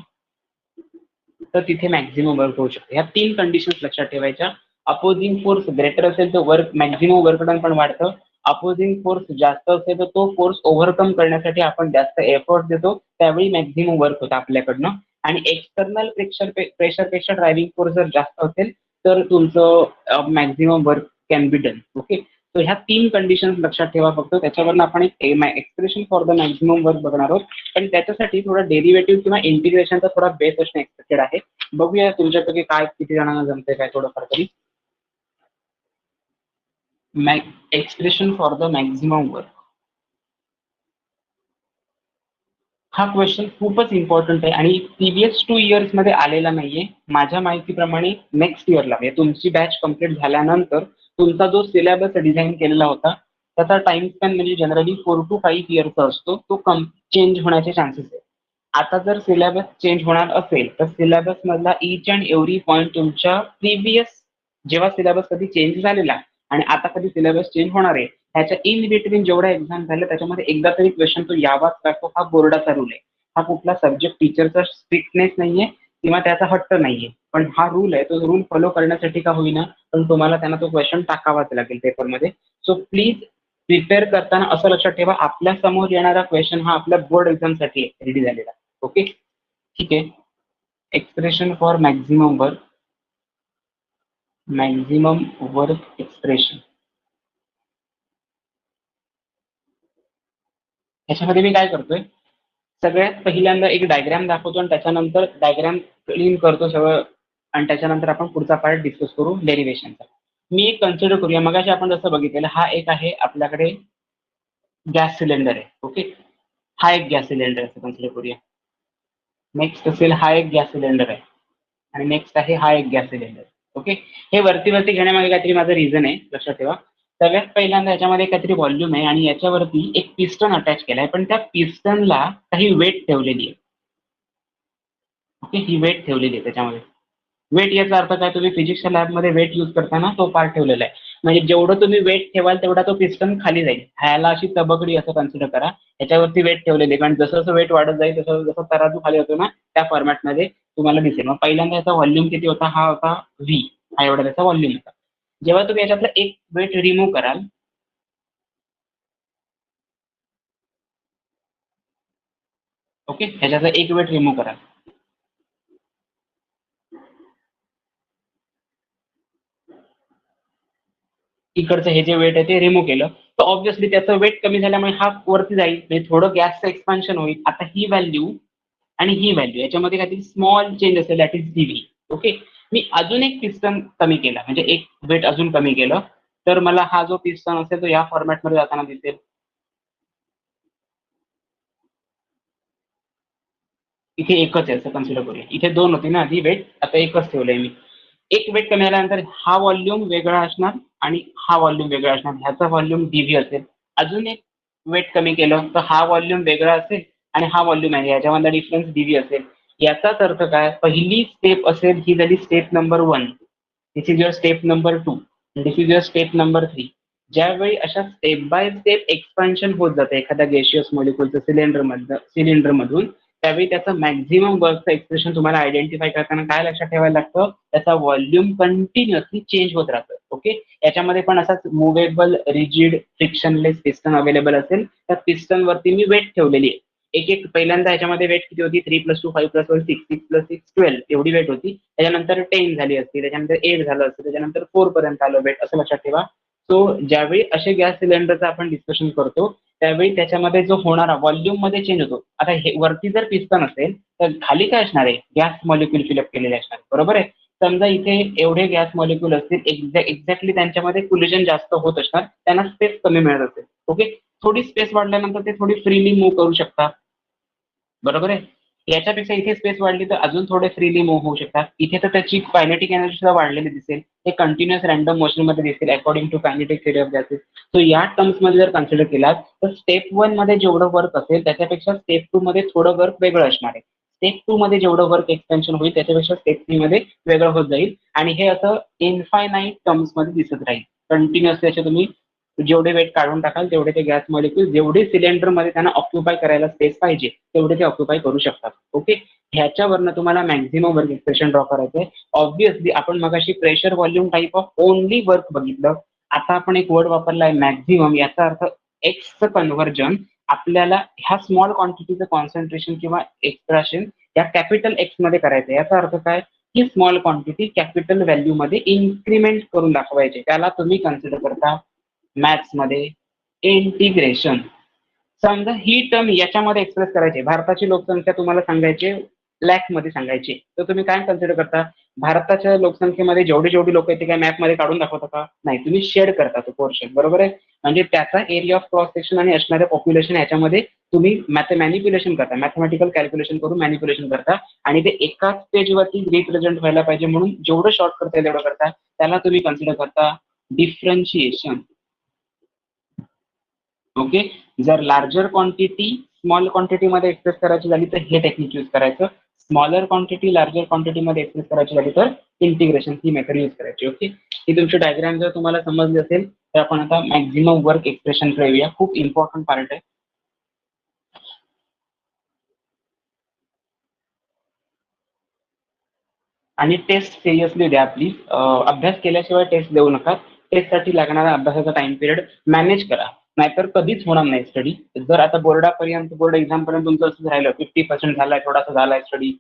तर तिथे मॅक्झिमम वर्क होऊ शकते. ह्या 3 कंडिशन्स लक्षात ठेवायच्या. अपोजिंग फोर्स ग्रेटर असेल तर वर्क मॅक्झिमम वर्क डन पण वाढतं. अपोजिंग फोर्स जास्त असेल तर तो फोर्स ओव्हरकम करण्यासाठी आपण जास्त एफर्ट देतो, त्यावेळी मॅक्झिमम वर्क होतं आपल्याकडनं. आणि एक्सटर्नल प्रेशरपेक्षा ड्रायव्हिंग फोर्स जर जास्त असेल तर तुमचं maximum work can be done. Okay, so ह्या 3 कंडिशन्स लक्षात ठेवा फक्त. त्याच्यावरनं आपण एक expression for the maximum work बघणार आहोत. पण त्याच्यासाठी थोडा डेरिव्हेटिव्ह किंवा इंटिग्रेशनचा थोडा बेस असणे एक्सपेक्टेड आहे. बघूया तुमच्यापैकी काय किती जणांना जमते काय थोडंफार तरी. Expression for the maximum work हा क्वेश्चन खूपच इम्पॉर्टंट आहे आणि प्रिव्हियस 2 इयर्स मध्ये आलेला नाहीये. माझ्या माहितीप्रमाणे नेक्स्ट इयरला म्हणजे तुमची बॅच कम्प्लीट झाल्यानंतर तुमचा जो सिलेबस डिझाईन केलेला होता त्याचा टाइम स्पॅन म्हणजे जनरली 4 to 5 इयर्सचा असतो, तो चेंज होण्याचे चान्सेस आहे. आता जर सिलेबस चेंज होणार असेल तर सिलेबस मधला इच अँड एव्हरी पॉईंट तुमच्या प्रिव्हियस जेव्हा सिलेबस कधी चेंज झालेला आणि आता कधी सिलेबस चेंज होणार आहे ह्याच्या इन बिटवीन जेवढ्या एक्झाम झाल्या त्याच्यामध्ये एकदा तरी क्वेश्चन तो यावाच लागतो. हा बोर्डाचा रूल आहे. हा कुठला सब्जेक्ट टीचरचा स्ट्रिक्टनेस नाहीये किंवा त्याचा हट्ट नाहीये, पण हा रूल आहे. तो रूल फॉलो करण्यासाठी का होईना पण तुम्हाला त्यांना तो क्वेश्चन टाकावाच लागेल पेपरमध्ये. सो प्लीज प्रिपेअर करताना असं लक्षात ठेवा, आपल्या समोर येणारा क्वेश्चन हा आपल्या बोर्ड एक्झामसाठी रेडी झालेला. ओके, ठीक आहे. Expression for maximum work expression. ह्याच्यामध्ये मी काय करतोय, सगळ्यात पहिल्यांदा एक डायग्राम दाखवतो आणि त्याच्यानंतर डायग्राम क्लीन करतो सगळं आणि त्याच्यानंतर आपण पुढचा पार्ट डिस्कस करू डेरिव्हेशनचा. मी एक कन्सिडर करूया, मगाशी आपण जसं बघितलेलं हा एक आहे आपल्याकडे गॅस सिलेंडर आहे. ओके, हा एक गॅस सिलेंडर असं कन्सिडर करूया. नेक्स्ट असेल हा एक गॅस सिलेंडर आहे आणि नेक्स्ट आहे हा एक गॅस सिलेंडर. ओके, हे वरती घेण्यामागे काहीतरी माझं रिझन आहे, लक्षात ठेवा. सगळ्यात पहिल्यांदा याच्यामध्ये काहीतरी व्हॉल्यूम आहे आणि याच्यावरती एक पिस्टन अटॅच केला आहे, पण त्या पिस्टनला काही वेट ठेवलेली आहे. ओके, ही वेट ठेवलेली आहे त्याच्यामध्ये. वेट याचा अर्थ काय, तुम्ही फिजिक्सच्या लॅबमध्ये वेट यूज करताना तो पार्ट ठेवलेला आहे. म्हणजे जेवढं तुम्ही वेट ठेवाल तेवढा तो पिस्टन खाली जाईल. ह्याला अशी तबकडी असं कन्सिडर करा. याच्यावरती वेट ठेवलेली आहे, कारण जसं जसं वेट वाढत जाईल तसं जसं तराजू खाली होतो ना त्या फॉर्मॅटमध्ये तुम्हाला दिसेल. मग पहिल्यांदा याचा व्हॉल्यूम किती होता, हा होता व्ही, हा एवढा त्याचा व्हॉल्यूम होता. जेव्हा तुम्ही याच्यातला एक वेट रिमूव्ह कराल, ओके, ह्याच्यातला एक वेट रिमूव्ह कराल, इकडचं हे जे वेट आहे ते रिमूव्ह केलं तर ऑब्व्हियसली त्याचं वेट कमी झाल्यामुळे हा वरती जाईल, म्हणजे थोडं गॅसचं एक्सपान्शन होईल. आता ही व्हॅल्यू आणि ही व्हॅल्यू याच्यामध्ये काहीतरी स्मॉल चेंज असेल, दॅट इज डीव्ही. ओके, मी अजून एक पिस्टन कमी केला म्हणजे एक वेट अजून कमी केलं तर मला हा जो पिस्टन असेल तो या फॉर्मॅटमध्ये जाताना दिसेल. इथे एकच आहे असं कन्सिडर करूया. इथे 2 होती ना आधी वेट, आता एकच ठेवलंय मी. एक वेट कमी झाल्यानंतर हा व्हॉल्यूम वेगळा असणार आणि हा व्हॉल्यूम वेगळा असणार, ह्याचा व्हॉल्यूम डीव्ही असेल. अजून एक वेट कमी केलं तर हा व्हॉल्यूम वेगळा असेल आणि हा व्हॉल्यूम आहे याच्यामधला डिफरन्स डीव्ही असेल. याचाच अर्थ काय, पहिली स्टेप असेल ही झाली step number 1, this is your step number 2, this is your step number 3. ज्यावेळी अशा स्टेप बाय स्टेप एक्सपान्शन होत जातं एखाद्या गॅशियस मॉलिक्युलचं सिलेंडरमधून, त्यावेळी त्याचं मॅक्झिमम वर्कचं एक्सप्रेशन तुम्हाला आयडेंटिफाय करताना काय लक्षात ठेवायला लागतं, त्याचा व्हॉल्यूम कंटिन्युअसली चेंज होत राहतं. ओके, याच्यामध्ये पण असाच movable rigid frictionless piston available असेल, त्या पिस्टन वरती मी वेट ठेवलेली आहे. एक एक पहिल्यांदा ह्याच्यामध्ये वेट किती होती, 3 + 2 5 + 1 6 6 + 6 12 एवढी वेट होती. त्याच्यानंतर 10 झाली असती, त्याच्यानंतर 8 झालं असतं, त्याच्यानंतर 4 पर्यंत आलं वेट, असं लक्षात ठेवा. सो ज्यावेळी असे गॅस सिलेंडरचं आपण डिस्कशन करतो त्यावेळी त्याच्यामध्ये जो होणारा व्हॉल्यूम मध्ये चेंज होतो. आता हे वरती जर पिस्टन असेल तर खाली काय असणार आहे, गॅस मॉलिक्युल फिलअप केलेले असणार, बरोबर आहे. समजा इथे एवढे गॅस मॉलिक्यूल असतील, एक्झॅक्टली त्यांच्यामध्ये कोलिजन जास्त होत असणार, त्यांना स्पेस कमी मिळत असेल. ओके, थोडी स्पेस वाढल्यानंतर ते थोडी फ्रीली मूव्ह करू शकतात. बरोबर आहे. याच्यापेक्षा इथे स्पेस वाढली तर अजून थोडे फ्रीली मूव्ह होऊ शकतात. इथे तर त्याची कायनेटिक एनर्जी सुद्धा वाढलेली दिसेल. ते कंटिन्युअस रॅन्डम मोशन मध्ये दिसेल according to kinetic theory of gases. So या टर्म्स मध्ये जर कन्सिडर केलात तर स्टेप 1 मध्ये जेवढं वर्क असेल त्याच्यापेक्षा स्टेप 2 मध्ये थोडं वर्क वेगळं असणार आहे. स्टेप 2 मध्ये जेवढं वर्क एक्सपेन्शन होईल त्याच्यापेक्षा स्टेप 3 मध्ये वेगळं होत जाईल आणि हे असं इन्फायनाईट टर्म्स मध्ये दिसत राहील. कंटिन्युअस त्याचे तुम्ही जेवढे वेट काढून टाकाल तेवढे ते गॅस मॉलिक्यूल जेवढे सिलेंडर मध्ये त्यांना ऑक्युपाय करायला स्पेस पाहिजे तेवढे ते ऑक्युपाय करू शकतात. ओके, ह्याच्यावरनं तुम्हाला मॅक्झिमम वर्क एक्सप्रेशन ड्रॉ करायचंय. ऑब्व्हियसली आपण मगाशी pressure volume type of only work बघितलं. आता आपण एक वर्ड वापरलाय मॅक्झिमम, याचा अर्थ एक्सचं कन्व्हर्जन आपल्याला ह्या स्मॉल क्वांटिटीचं कॉन्सन्ट्रेशन किंवा एक्सट्रॅक्शन या कॅपिटल एक्स मध्ये करायचं. याचा अर्थ काय की स्मॉल क्वांटिटी कॅपिटल व्हॅल्यू मध्ये इन्क्रीमेंट करून दाखवायचे. त्याला तुम्ही कन्सिडर करता मॅथ्स मध्ये इंटिग्रेशन. समजा ही टर्म याच्यामध्ये एक्सप्रेस करायची, भारताची लोकसंख्या तुम्हाला सांगायची लॅक मध्ये सांगायची, तर तुम्ही काय कन्सिडर करता, भारताच्या लोकसंख्येमध्ये जेवढी जेवढी लोक आहेत ते काय मॅप मध्ये काढून दाखवता का? नाही, तुम्ही शेड करता तो पोर्शन. बरोबर आहे. म्हणजे त्याचा एरिया ऑफ क्रॉस सेक्शन आणि असणारे पॉप्युलेशन याच्यामध्ये तुम्ही मॅनिप्युलेशन करता, मॅथमॅटिकल कॅल्क्युलेशन करून मॅनिप्युलेशन करता आणि ते एकाच पेजवरती रिप्रेझेंट व्हायला पाहिजे म्हणून जेवढं शॉर्ट करता येईल तेवढं करता. त्याला तुम्ही कन्सिडर करता डिफरन्शिएशन. ओके, जर लार्जर क्वांटिटी स्मॉल क्वांटिटी मध्ये एक्सप्रेस करायची झाली तर हे टेक्निक यूज करायचं. स्मॉलर क्वांटिटी लार्जर क्वांटिटी मध्ये एक्सप्रेस करायची झाली तर इंटिग्रेशन ही मेथड यूज करायची. ओके, ही तुमची डायग्राम जर तुम्हाला समजली असेल तर आपण आता मॅक्झिमम वर्क एक्सप्रेशन येऊया. खूप इम्पॉर्टंट पार्ट आहे. आणि टेस्ट सिरियसली द्या प्लीज. अभ्यास केल्याशिवाय टेस्ट देऊ नका. टेस्टसाठी लागणारा अभ्यासाचा टाइम पिरियड मॅनेज करा, नाहीतर कधीच होणार नाही स्टडी. जर आता बोर्ड एक्झाम पर्यंत तुमचं असं राहिलं 50% झालाय, थोडासा झालाय स्टडी,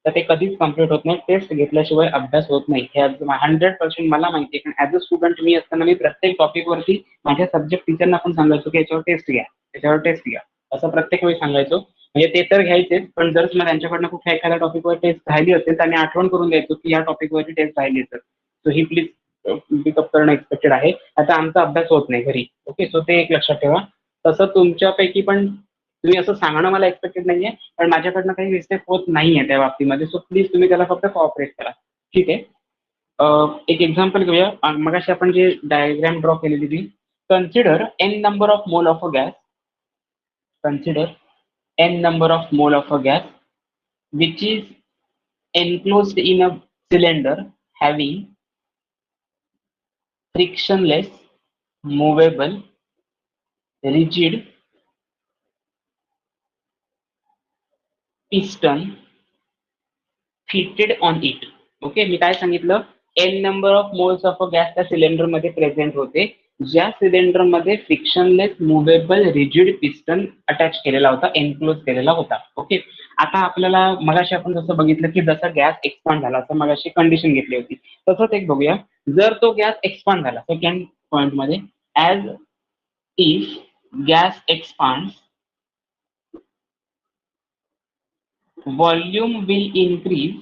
तर ते कधीच कम्प्लीट होत नाही. टेस्ट घेतल्याशिवाय अभ्यास होत नाही. हे 100% मला माहिती आहे. कारण ऍज अ स्टुडंट मी असताना मी प्रत्येक टॉपिकवरती माझ्या सब्जेक्ट टीचरना पण सांगायचो की याच्यावर टेस्ट घ्या, याच्यावर टेस्ट घ्या, असं प्रत्येक वेळी सांगायचो. म्हणजे ते तर घ्यायचेच, पण जर मग त्यांच्याकडनं कुठल्या एखाद्या टॉपिकवर टेस्ट राहिली असेल तर आम्ही आठवण करून द्यायचो की या टॉपिकवरची टेस्ट राहिली असेल, सो ही प्लीज पिकअप करणं एक्सपेक्टेड आहे. आता आमचा अभ्यास होत नाही घरी. ओके, सो ते एक लक्षात ठेवा. तसं तुमच्यापैकी पण तुम्ही असं सांगणं मला एक्सपेक्टेड नाहीये, पण माझ्याकडनं काही मिस्टेक होत नाहीये त्या बाबतीमध्ये. सो प्लीज तुम्ही त्याला फक्त कॉपरेट करा. ठीक आहे. एक एक्झाम्पल घेऊया. मगाशी आपण जे डायग्राम ड्रॉ केलेली ती, consider N number of mole of a gas. Consider n number of mole of a gas which is enclosed in a cylinder having frictionless, movable, rigid piston fitted on it. Okay, मी काय सांगितलं, N number of moles of a gas त्या cylinder मध्ये present होते, ज्या cylinder मध्ये frictionless movable rigid piston attach केलेला होता, एनक्लोज केलेला होता. ओके, आता आपल्याला मगाशी आपण जसं बघितलं की जसा गॅस एक्सपांड झाला तर मगाशी कंडिशन घेतली होती, तसंच एक बघूया. जर तो गॅस एक्सपांड झाला सेकंड पॉइंट मध्ये, as if gas expand volume will increase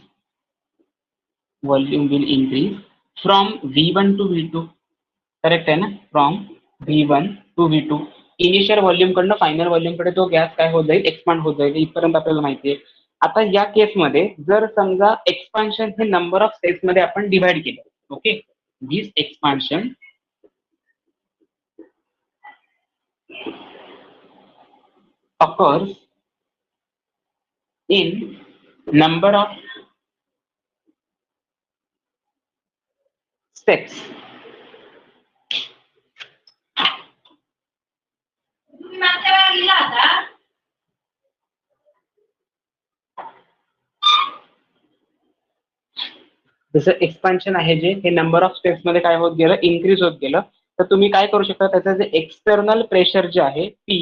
from V1 to V2. Correct आहे ना? From V1 to V2. Initial volume कडनं फायनल व्हॉल्यूम कडे तो गॅस काय होत जाईल, एक्सपांड होत जाईल, इथपर्यंत आपल्याला माहिती आहे. आता या केसमध्ये जर समजा एक्सपान्शन हे नंबर ऑफ स्टेप्स मध्ये आपण डिव्हाइड केलं, okay, this expansion occurs in number of steps. जसं एक्सपान्शन आहे जे हे नंबर ऑफ स्टेप्स मध्ये काय होत गेलं, इन्क्रीज होत गेलं, तर तुम्ही काय करू शकता, त्याचं जे एक्सटर्नल प्रेशर जे आहे पी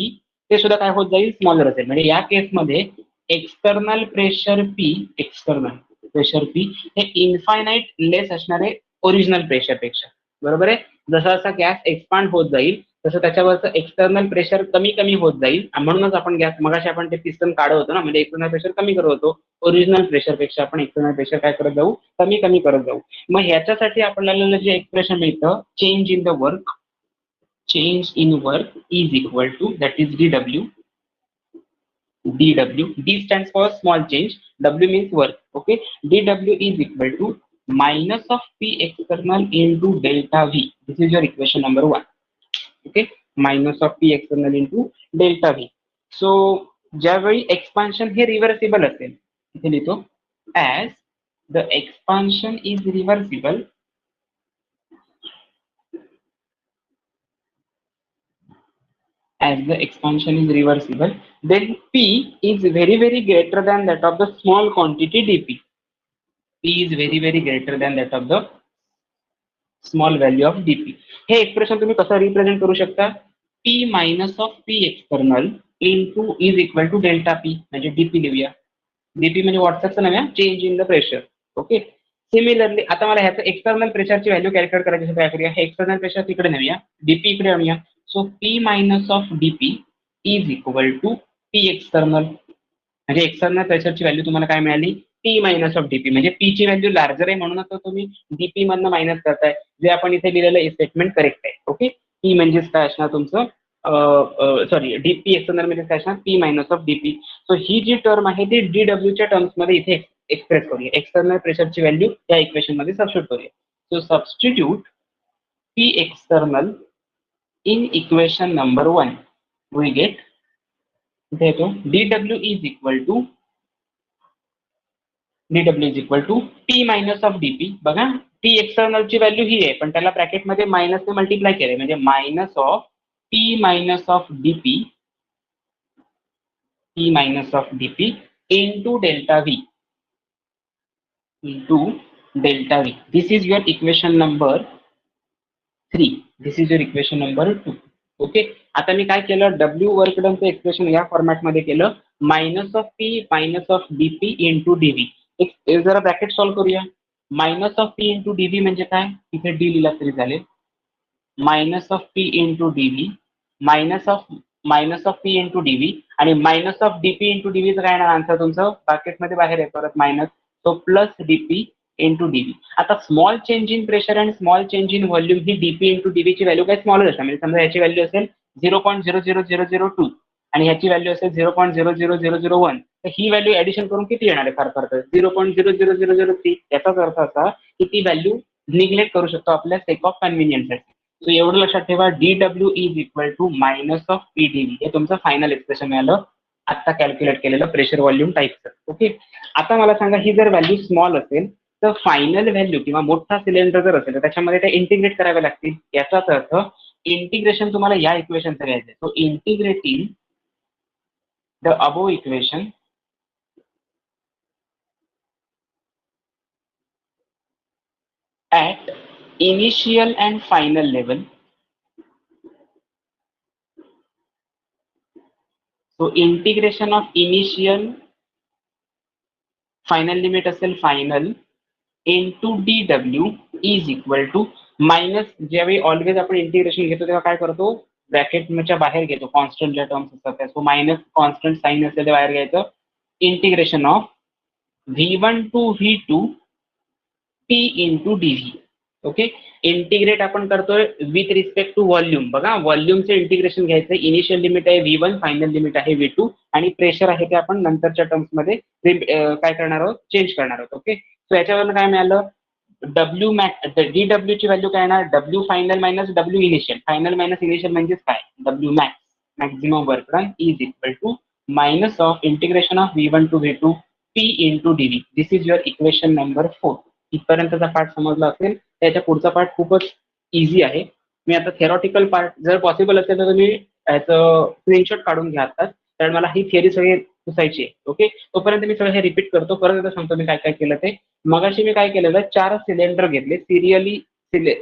ते सुद्धा काय होत जाईल, स्मॉलर असेल. म्हणजे या केसमध्ये एक्सटर्नल प्रेशर पी हे इन्फायनाईट लेस असणारे ओरिजिनल प्रेशर पेक्षा. बरोबर आहे. जसा जसा गॅस एक्सपांड होत जाईल तसं त्याच्यावरचं एक्सटर्नल प्रेशर कमी कमी होत जाईल, म्हणूनच आपण गॅस मगाशी आपण ते पिस्टन काढत होतो ना, म्हणजे एक्सटर्नल प्रेशर कमी करत होतो. ओरिजिनल प्रेशरपेक्षा आपण एक्सटर्नल प्रेशर काय करत जाऊ, कमी कमी करत जाऊ. मग ह्याच्यासाठी आपल्याला जे एक्सप्रेशन मिळतं, change in the work, change in work is equal to, that is dw. D stands for small change, W means work. Okay, dw is equal to minus of P external into delta V. This is your equation number 1. Okay, minus of P external into delta V. So ज्यावेळी expansion हे reversible असेल, इथे लिहितो as the expansion is reversible, as the expansion is reversible, then P is very very greater than that of the small quantity dP. P is very very greater than that of the small value of dP. हे expression तुम्ही कसं represent करू शकता, P minus of P external into is equal to delta P, म्हणजे dP लिहूया. dP म्हणजे व्हॉट्सअपचं नव्या, change in the pressure. Okay, similarly आता मला ह्याचं एक्सटर्नल प्रेशरची व्हॅल्यू कॅल्क्युलेट करायची असेल काय करूया, हे एक्सटर्नल प्रेशर तिकडे नेऊया, dP इकडे आणूया. So P minus of dP is equal to P external, म्हणजे एक्सटर्नल प्रेशरची व्हॅल्यू तुम्हाला काय मिळाली, P मायनस ऑफ डीपी. म्हणजे P ची व्हॅल्यू लार्जर आहे म्हणूनच तुम्ही डीपी मधनं मायनस करताय, जे आपण इथे लिहिलेलं स्टेटमेंट करेक्ट आहे. ओके, P म्हणजेच काय असणार तुमचं, सॉरी डीपी एक्सटर्नल म्हणजे काय असणार, P minus of DP. So ही जी टर्म आहे ती डीडब्ल्यूच्या टर्म्स मध्ये इथे एक्सप्रेस करूया, एक्सटर्नल प्रेशरची व्हॅल्यू या इक्वेशन मध्ये सबस्टिट्यूट करूया. So substitute P external in equation number 1, we get dw is equal to P minus of dP. बघा P एक्सटर्नल ची व्हॅल्यू ही आहे, पण त्याला ब्रॅकेट मध्ये मायनस ने मल्टिप्लाय केलंय, म्हणजे minus of P minus of dP, P minus of dP into delta V, into delta V. This is your equation number 3. This is your equation number 2. Okay, आता मी काय केलं, W वर्क डनचं एक्सप्रेशन या format मध्ये केलं, minus of P minus of dP into dV. जरा bracket solve करूया. Minus of P into dV म्हणजे काय, इथे D लिहिला तरी चालेल. Minus of P into dV, minus of P into dV आणि मायनस ऑफ dP इंटू dVचं काय ना आन्सर तुमचं ब्रॅकेट मध्ये बाहेर आहे परत minus, so plus dP into dV. आता स्मॉल चेंज इन प्रेशर आणि small change in volume he dP into dV ची व्हॅल्यू काय स्मॉलर असते, म्हणजे समजा याची व्हॅल्यू असेल 0.00002 आणि ह्याची व्हॅल्यू असेल 0.00001, तर ही व्हॅल्यू ऍडिशन करून किती येणार आहे, फार फार तर 0.00003. याचाच अर्थ असा की ती व्हॅल्यू निग्लेक्ट करू शकतो आपल्या सेक ऑफ कन्व्हिनियन्ससाठी. सो एवढं लक्षात ठेवा, dw is equal to minus of PdV. हे तुमचं फायनल एक्सप्रेशन मिळालं आता कॅल्क्युलेट केलेलं प्रेशर व्हॉल्यूम टाईपचं. ओके, आता मला सांगा, ही जर व्हॅल्यू स्मॉल असेल तर फायनल व्हॅल्यू किंवा मोठा सिलेंडर जर असेल तर त्याच्यामध्ये ते इंटिग्रेट करावे लागतील. याचाच अर्थ इंटिग्रेशन तुम्हाला या इक्वेशनचं घ्यायचं. So integrating the above equation at initial and final level. So integration of initial, final limit असेल final into dw is equal to minus, ज्यावेळी ऑलवेज आपण इंटिग्रेशन घेतो तेव्हा काय करतो, ब्रॅकेटच्या बाहेर घेतो, कॉन्स्टंट ज्या टर्म्स असतात सो मायनस कॉन्स्टंट साइन असेल ते बाहेर घ्यायचं. Integration of V1 to V2 P into dV. Okay, integrate आपण करतोय विथ रिस्पेक्ट टू व्हॉल्यूम. बघा व्हॉल्यूमचं इंटिग्रेशन घ्यायचं, इनिशियल लिमिट आहे V1, फायनल लिमिट आहे V2 आणि प्रेशर आहे ते आपण नंतरच्या टर्म्स मध्ये काय करणार आहोत, चेंज करणार आहोत. ओके, सो याच्यावरून काय मिळालं, डब्ल्यू मॅक्स, dw ची व्हॅल्यू काय येणार, W final minus W initial. Final minus initial म्हणजेच काय, W max, maximum work done is equal to minus of integration of V1 to V2 P into dV. This is your equation number 4. इथपर्यंतचा part समजला असेल, त्याच्या पुढचा part खूपच easy आहे. मी आता थेरॉटिकल पार्ट जर पॉसिबल असेल तर तुम्ही याचं स्क्रीनशॉट काढून घ्या आताच, कारण मला ही थिअरी सगळी पुसायची आहे. ओके, तोपर्यंत मी सगळं हे रिपीट करतो, परत एकदा सांगतो मी काय काय केलं ते. मगाशी मी काय केलेलं, 4 सिलेंडर घेतले,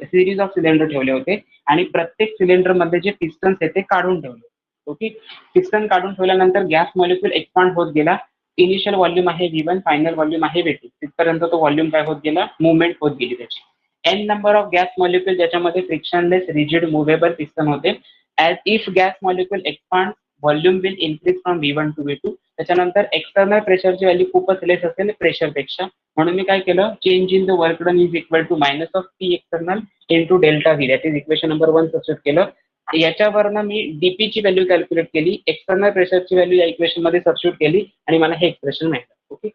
सिरीज ऑफ सिलेंडर ठेवले होते आणि प्रत्येक सिलेंडर मध्ये जे पिस्टन्स आहे ते काढून ठेवले. ओके, पिस्टन काढून ठेवल्यानंतर गॅस मॉलिक्यूल एक्सपांड होत गेला. इनिशियल व्हॉल्यूम आहे V1, फायनल व्हॉल्यूम आहे V2. तिथपर्यंत तो व्हॉल्यूम काय होत गेला, मुवमेंट होत गेली त्याची. n number of gas molecule ज्याच्यामध्ये फ्रिक्शनलेस रिजिड मुव्हेबल पिस्टन होते, as if gas molecule expand volume will increase from V1 to V2. त्याच्यानंतर एक्सटर्नल प्रेशरची व्हॅल्यू खूपच लेस असते प्रेशरपेक्षा, म्हणून मी काय केलं, change in the work done is equal to minus of P external into delta V, that is equation number 1 substitute केलं. याच्यावरनं मी डीपी ची व्हॅल्यू कॅल्क्युलेट केली, एक्सटर्नल प्रेशरची व्हॅल्यू या इक्वेशन मध्ये सबस्टिट्यूट केली आणि मला हे एक्सप्रेशन मिळालं. Okay,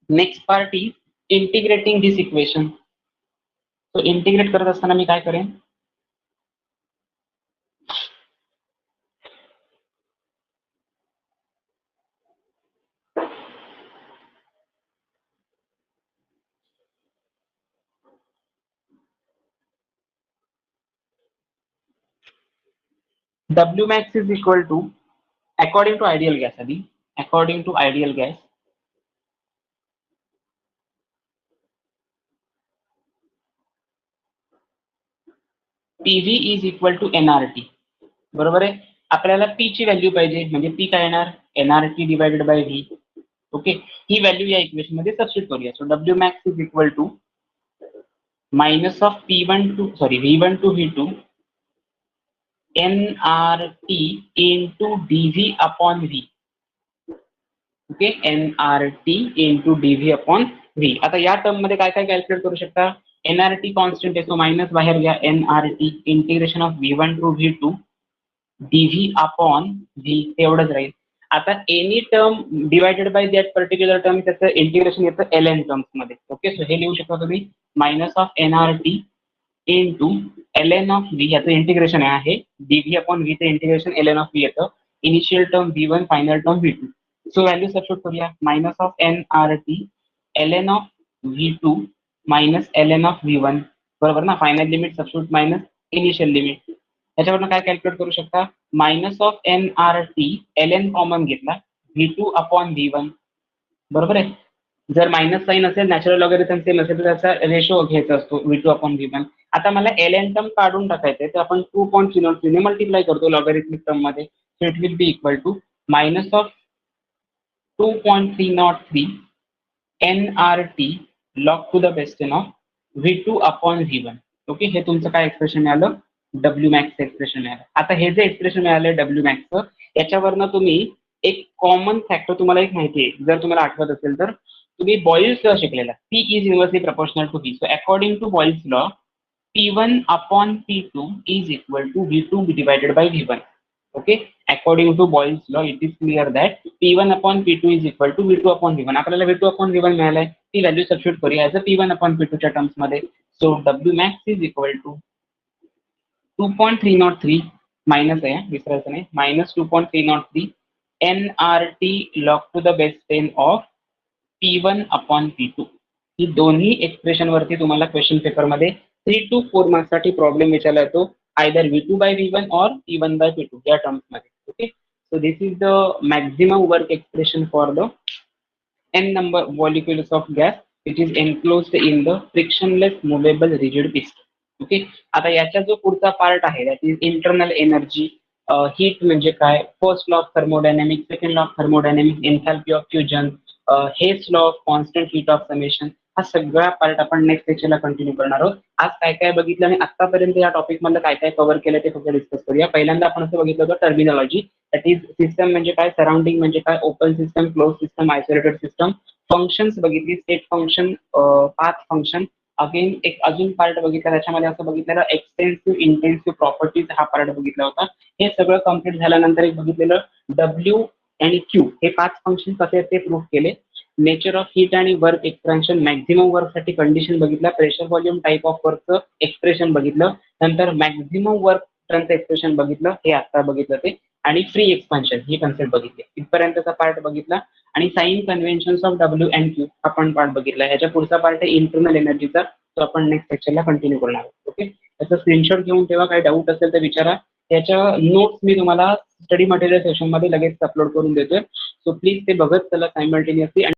next part is integrating this equation. So integrate करत असताना मी काय करेन, W max is equal to, according to ideal gas, according to ideal gas, PV is equal to nRT. बरोबर आहे. आपल्याला P ची व्हॅल्यू पाहिजे, म्हणजे P काय येणार, nRT divided by V. Okay, ही व्हॅल्यू या इक्वेशन मध्ये सबस्टिट्यूट करूया. So W max is equal to minus of V1 to V2 nRT into dV upon V. Okay, nRT into dV upon V. आता या term मध्ये काय काय calculate करू शकता, nRT कॉन्स्टंट आहे, सो मायनस बाहेर घ्या, nRT integration of V1 to V2 dV upon V एवढंच राहील. आता any term divided by that particular term, त्याचं इंटिग्रेशन येतं ln टर्म्स मध्ये. ओके, सो हे लिहू शकता तुम्ही, minus of nRT into ln of V, याचं इंटिग्रेशन आहे, dV अपॉन V चं इंटिग्रेशन ln ऑफ V येतं, initial term V1, final term V2. So value substitute करूया, minus of nRT ln of V2 minus ln of V1, बरोबर ना, final limit substitute minus initial limit. त्याच्यावरनं काय calculate करू शकता, minus of nRT ln common घेतला, V2 upon V1, बरोबर आहे. जर मायनस साइन असेल, नॅचरल लॉगरिथम सेम असेल, तर त्याचा रेशो घ्यायचा असतो V2 अपॉन V1. आता मला ln टर्म काढून टाकायचंय, तर आपण 2.303 ने मल्टिप्लाय करतो लॉगरिथमिक टर्म मध्ये. So it will be equal to minus of 2.303 nRT log to the base 10 of V2 upon V1. Okay, हे तुमचं काय एक्सप्रेशन मिळालं, W max एक्सप्रेशन मिळालं. आता हे जे एक्सप्रेशन मिळालं W max, याच्यावरनं तुम्ही एक कॉमन फॅक्टर, तुम्हाला एक माहिती आहे, जर तुम्हाला आठवत असेल तर तुम्ही बॉइल्स लॉ शिकलेला, P is inversely proportional to V. So according to Boyle's law, P1 upon P2 is equal to V2 divided by V1. Okay, according to Boyle's law, it is clear that P1 upon P2 is equal to V2 upon V1. आपल्याला V2 upon V1 मिळालंय, ती value substitute करूया as a P1 upon P2 च्या terms मध्ये. So W max is equal to 2.303 मायनस आहे, विसरायचं नाही, minus 2.303 nRT log to the base 10 of P1 upon P2. ही दोन्ही एक्सप्रेशन वरती तुम्हाला क्वेश्चन पेपर मध्ये 3 to 4 मार्क्स साठी प्रॉब्लेम विचारला येतो, आयदर V2 by V1 और P1 by P2 या टर्म्स मध्ये. Okay, so this is the maximum work expression for the n number molecules of gas which is enclosed in the frictionless movable rigid piston. Okay, आता याचा जो पुढचा part आहे, that is internal energy, heat म्हणजे काय, first law of thermodynamics, second law of thermodynamics, enthalpy of fusion, Hess law of constant heat of summation, हा सगळा part आपण नेक्स्ट लेक्चरला कंटिन्यू करणार आहोत. आज काय काय बघितलं आणि आतापर्यंत या टॉपिक मधलं काय काय कव्हर केलं ते फक्त डिस्कस करूया. पहिल्यांदा आपण असं बघितलं होतं टर्मिनॉलॉजी, दॅट इज सिस्टम म्हणजे काय, सराउंडिंग म्हणजे काय, open system, close system, isolated system, functions बघितली, state function, path function. Again एक अजून पार्ट बघितला, त्याच्यामध्ये असं बघितलेलं एक्सटेन्सिव्ह इंटेन्सिव्ह प्रॉपर्टीज, हा पार्ट बघितला होता. हे सगळं कम्प्लीट झाल्यानंतर एक बघितलेलं W आणि Q हे 5 फंक्शन कसे आहेत ते प्रूव्ह केले. नेचर ऑफ हीट आणि वर्क एक्सपेन्शन, मॅक्झिमम वर्क साठी कंडिशन बघितलं, प्रेशर व्हॉल्यूम टाइप ऑफ वर्कचं एक्सप्रेशन बघितलं, नंतर मॅक्झिमम वर्क टर्नचं एक्सप्रेशन बघितलं, हे आता बघितलं ते, आणि फ्री एक्सपान्शन ही कन्सेप्ट बघितली. इथपर्यंतचा पार्ट बघितला आणि sign conventions of W and Q आपण पार्ट बघितला. ह्याच्या पुढचा पार्ट आहे इंटरनल एनर्जीचा, तो आपण नेक्स्ट लेक्चरला कंटिन्यू करणार आहोत. ओके, त्याचा स्क्रीनशॉट घेऊन ठेवा, काही डाऊट असेल तर विचारा. त्याच्या नोट्स मी तुम्हाला स्टडी मटेरियल सेशन मध्ये लगेच अपलोड करून देतोय, सो प्लीज ते बघत चला सायमल्टेनियसली.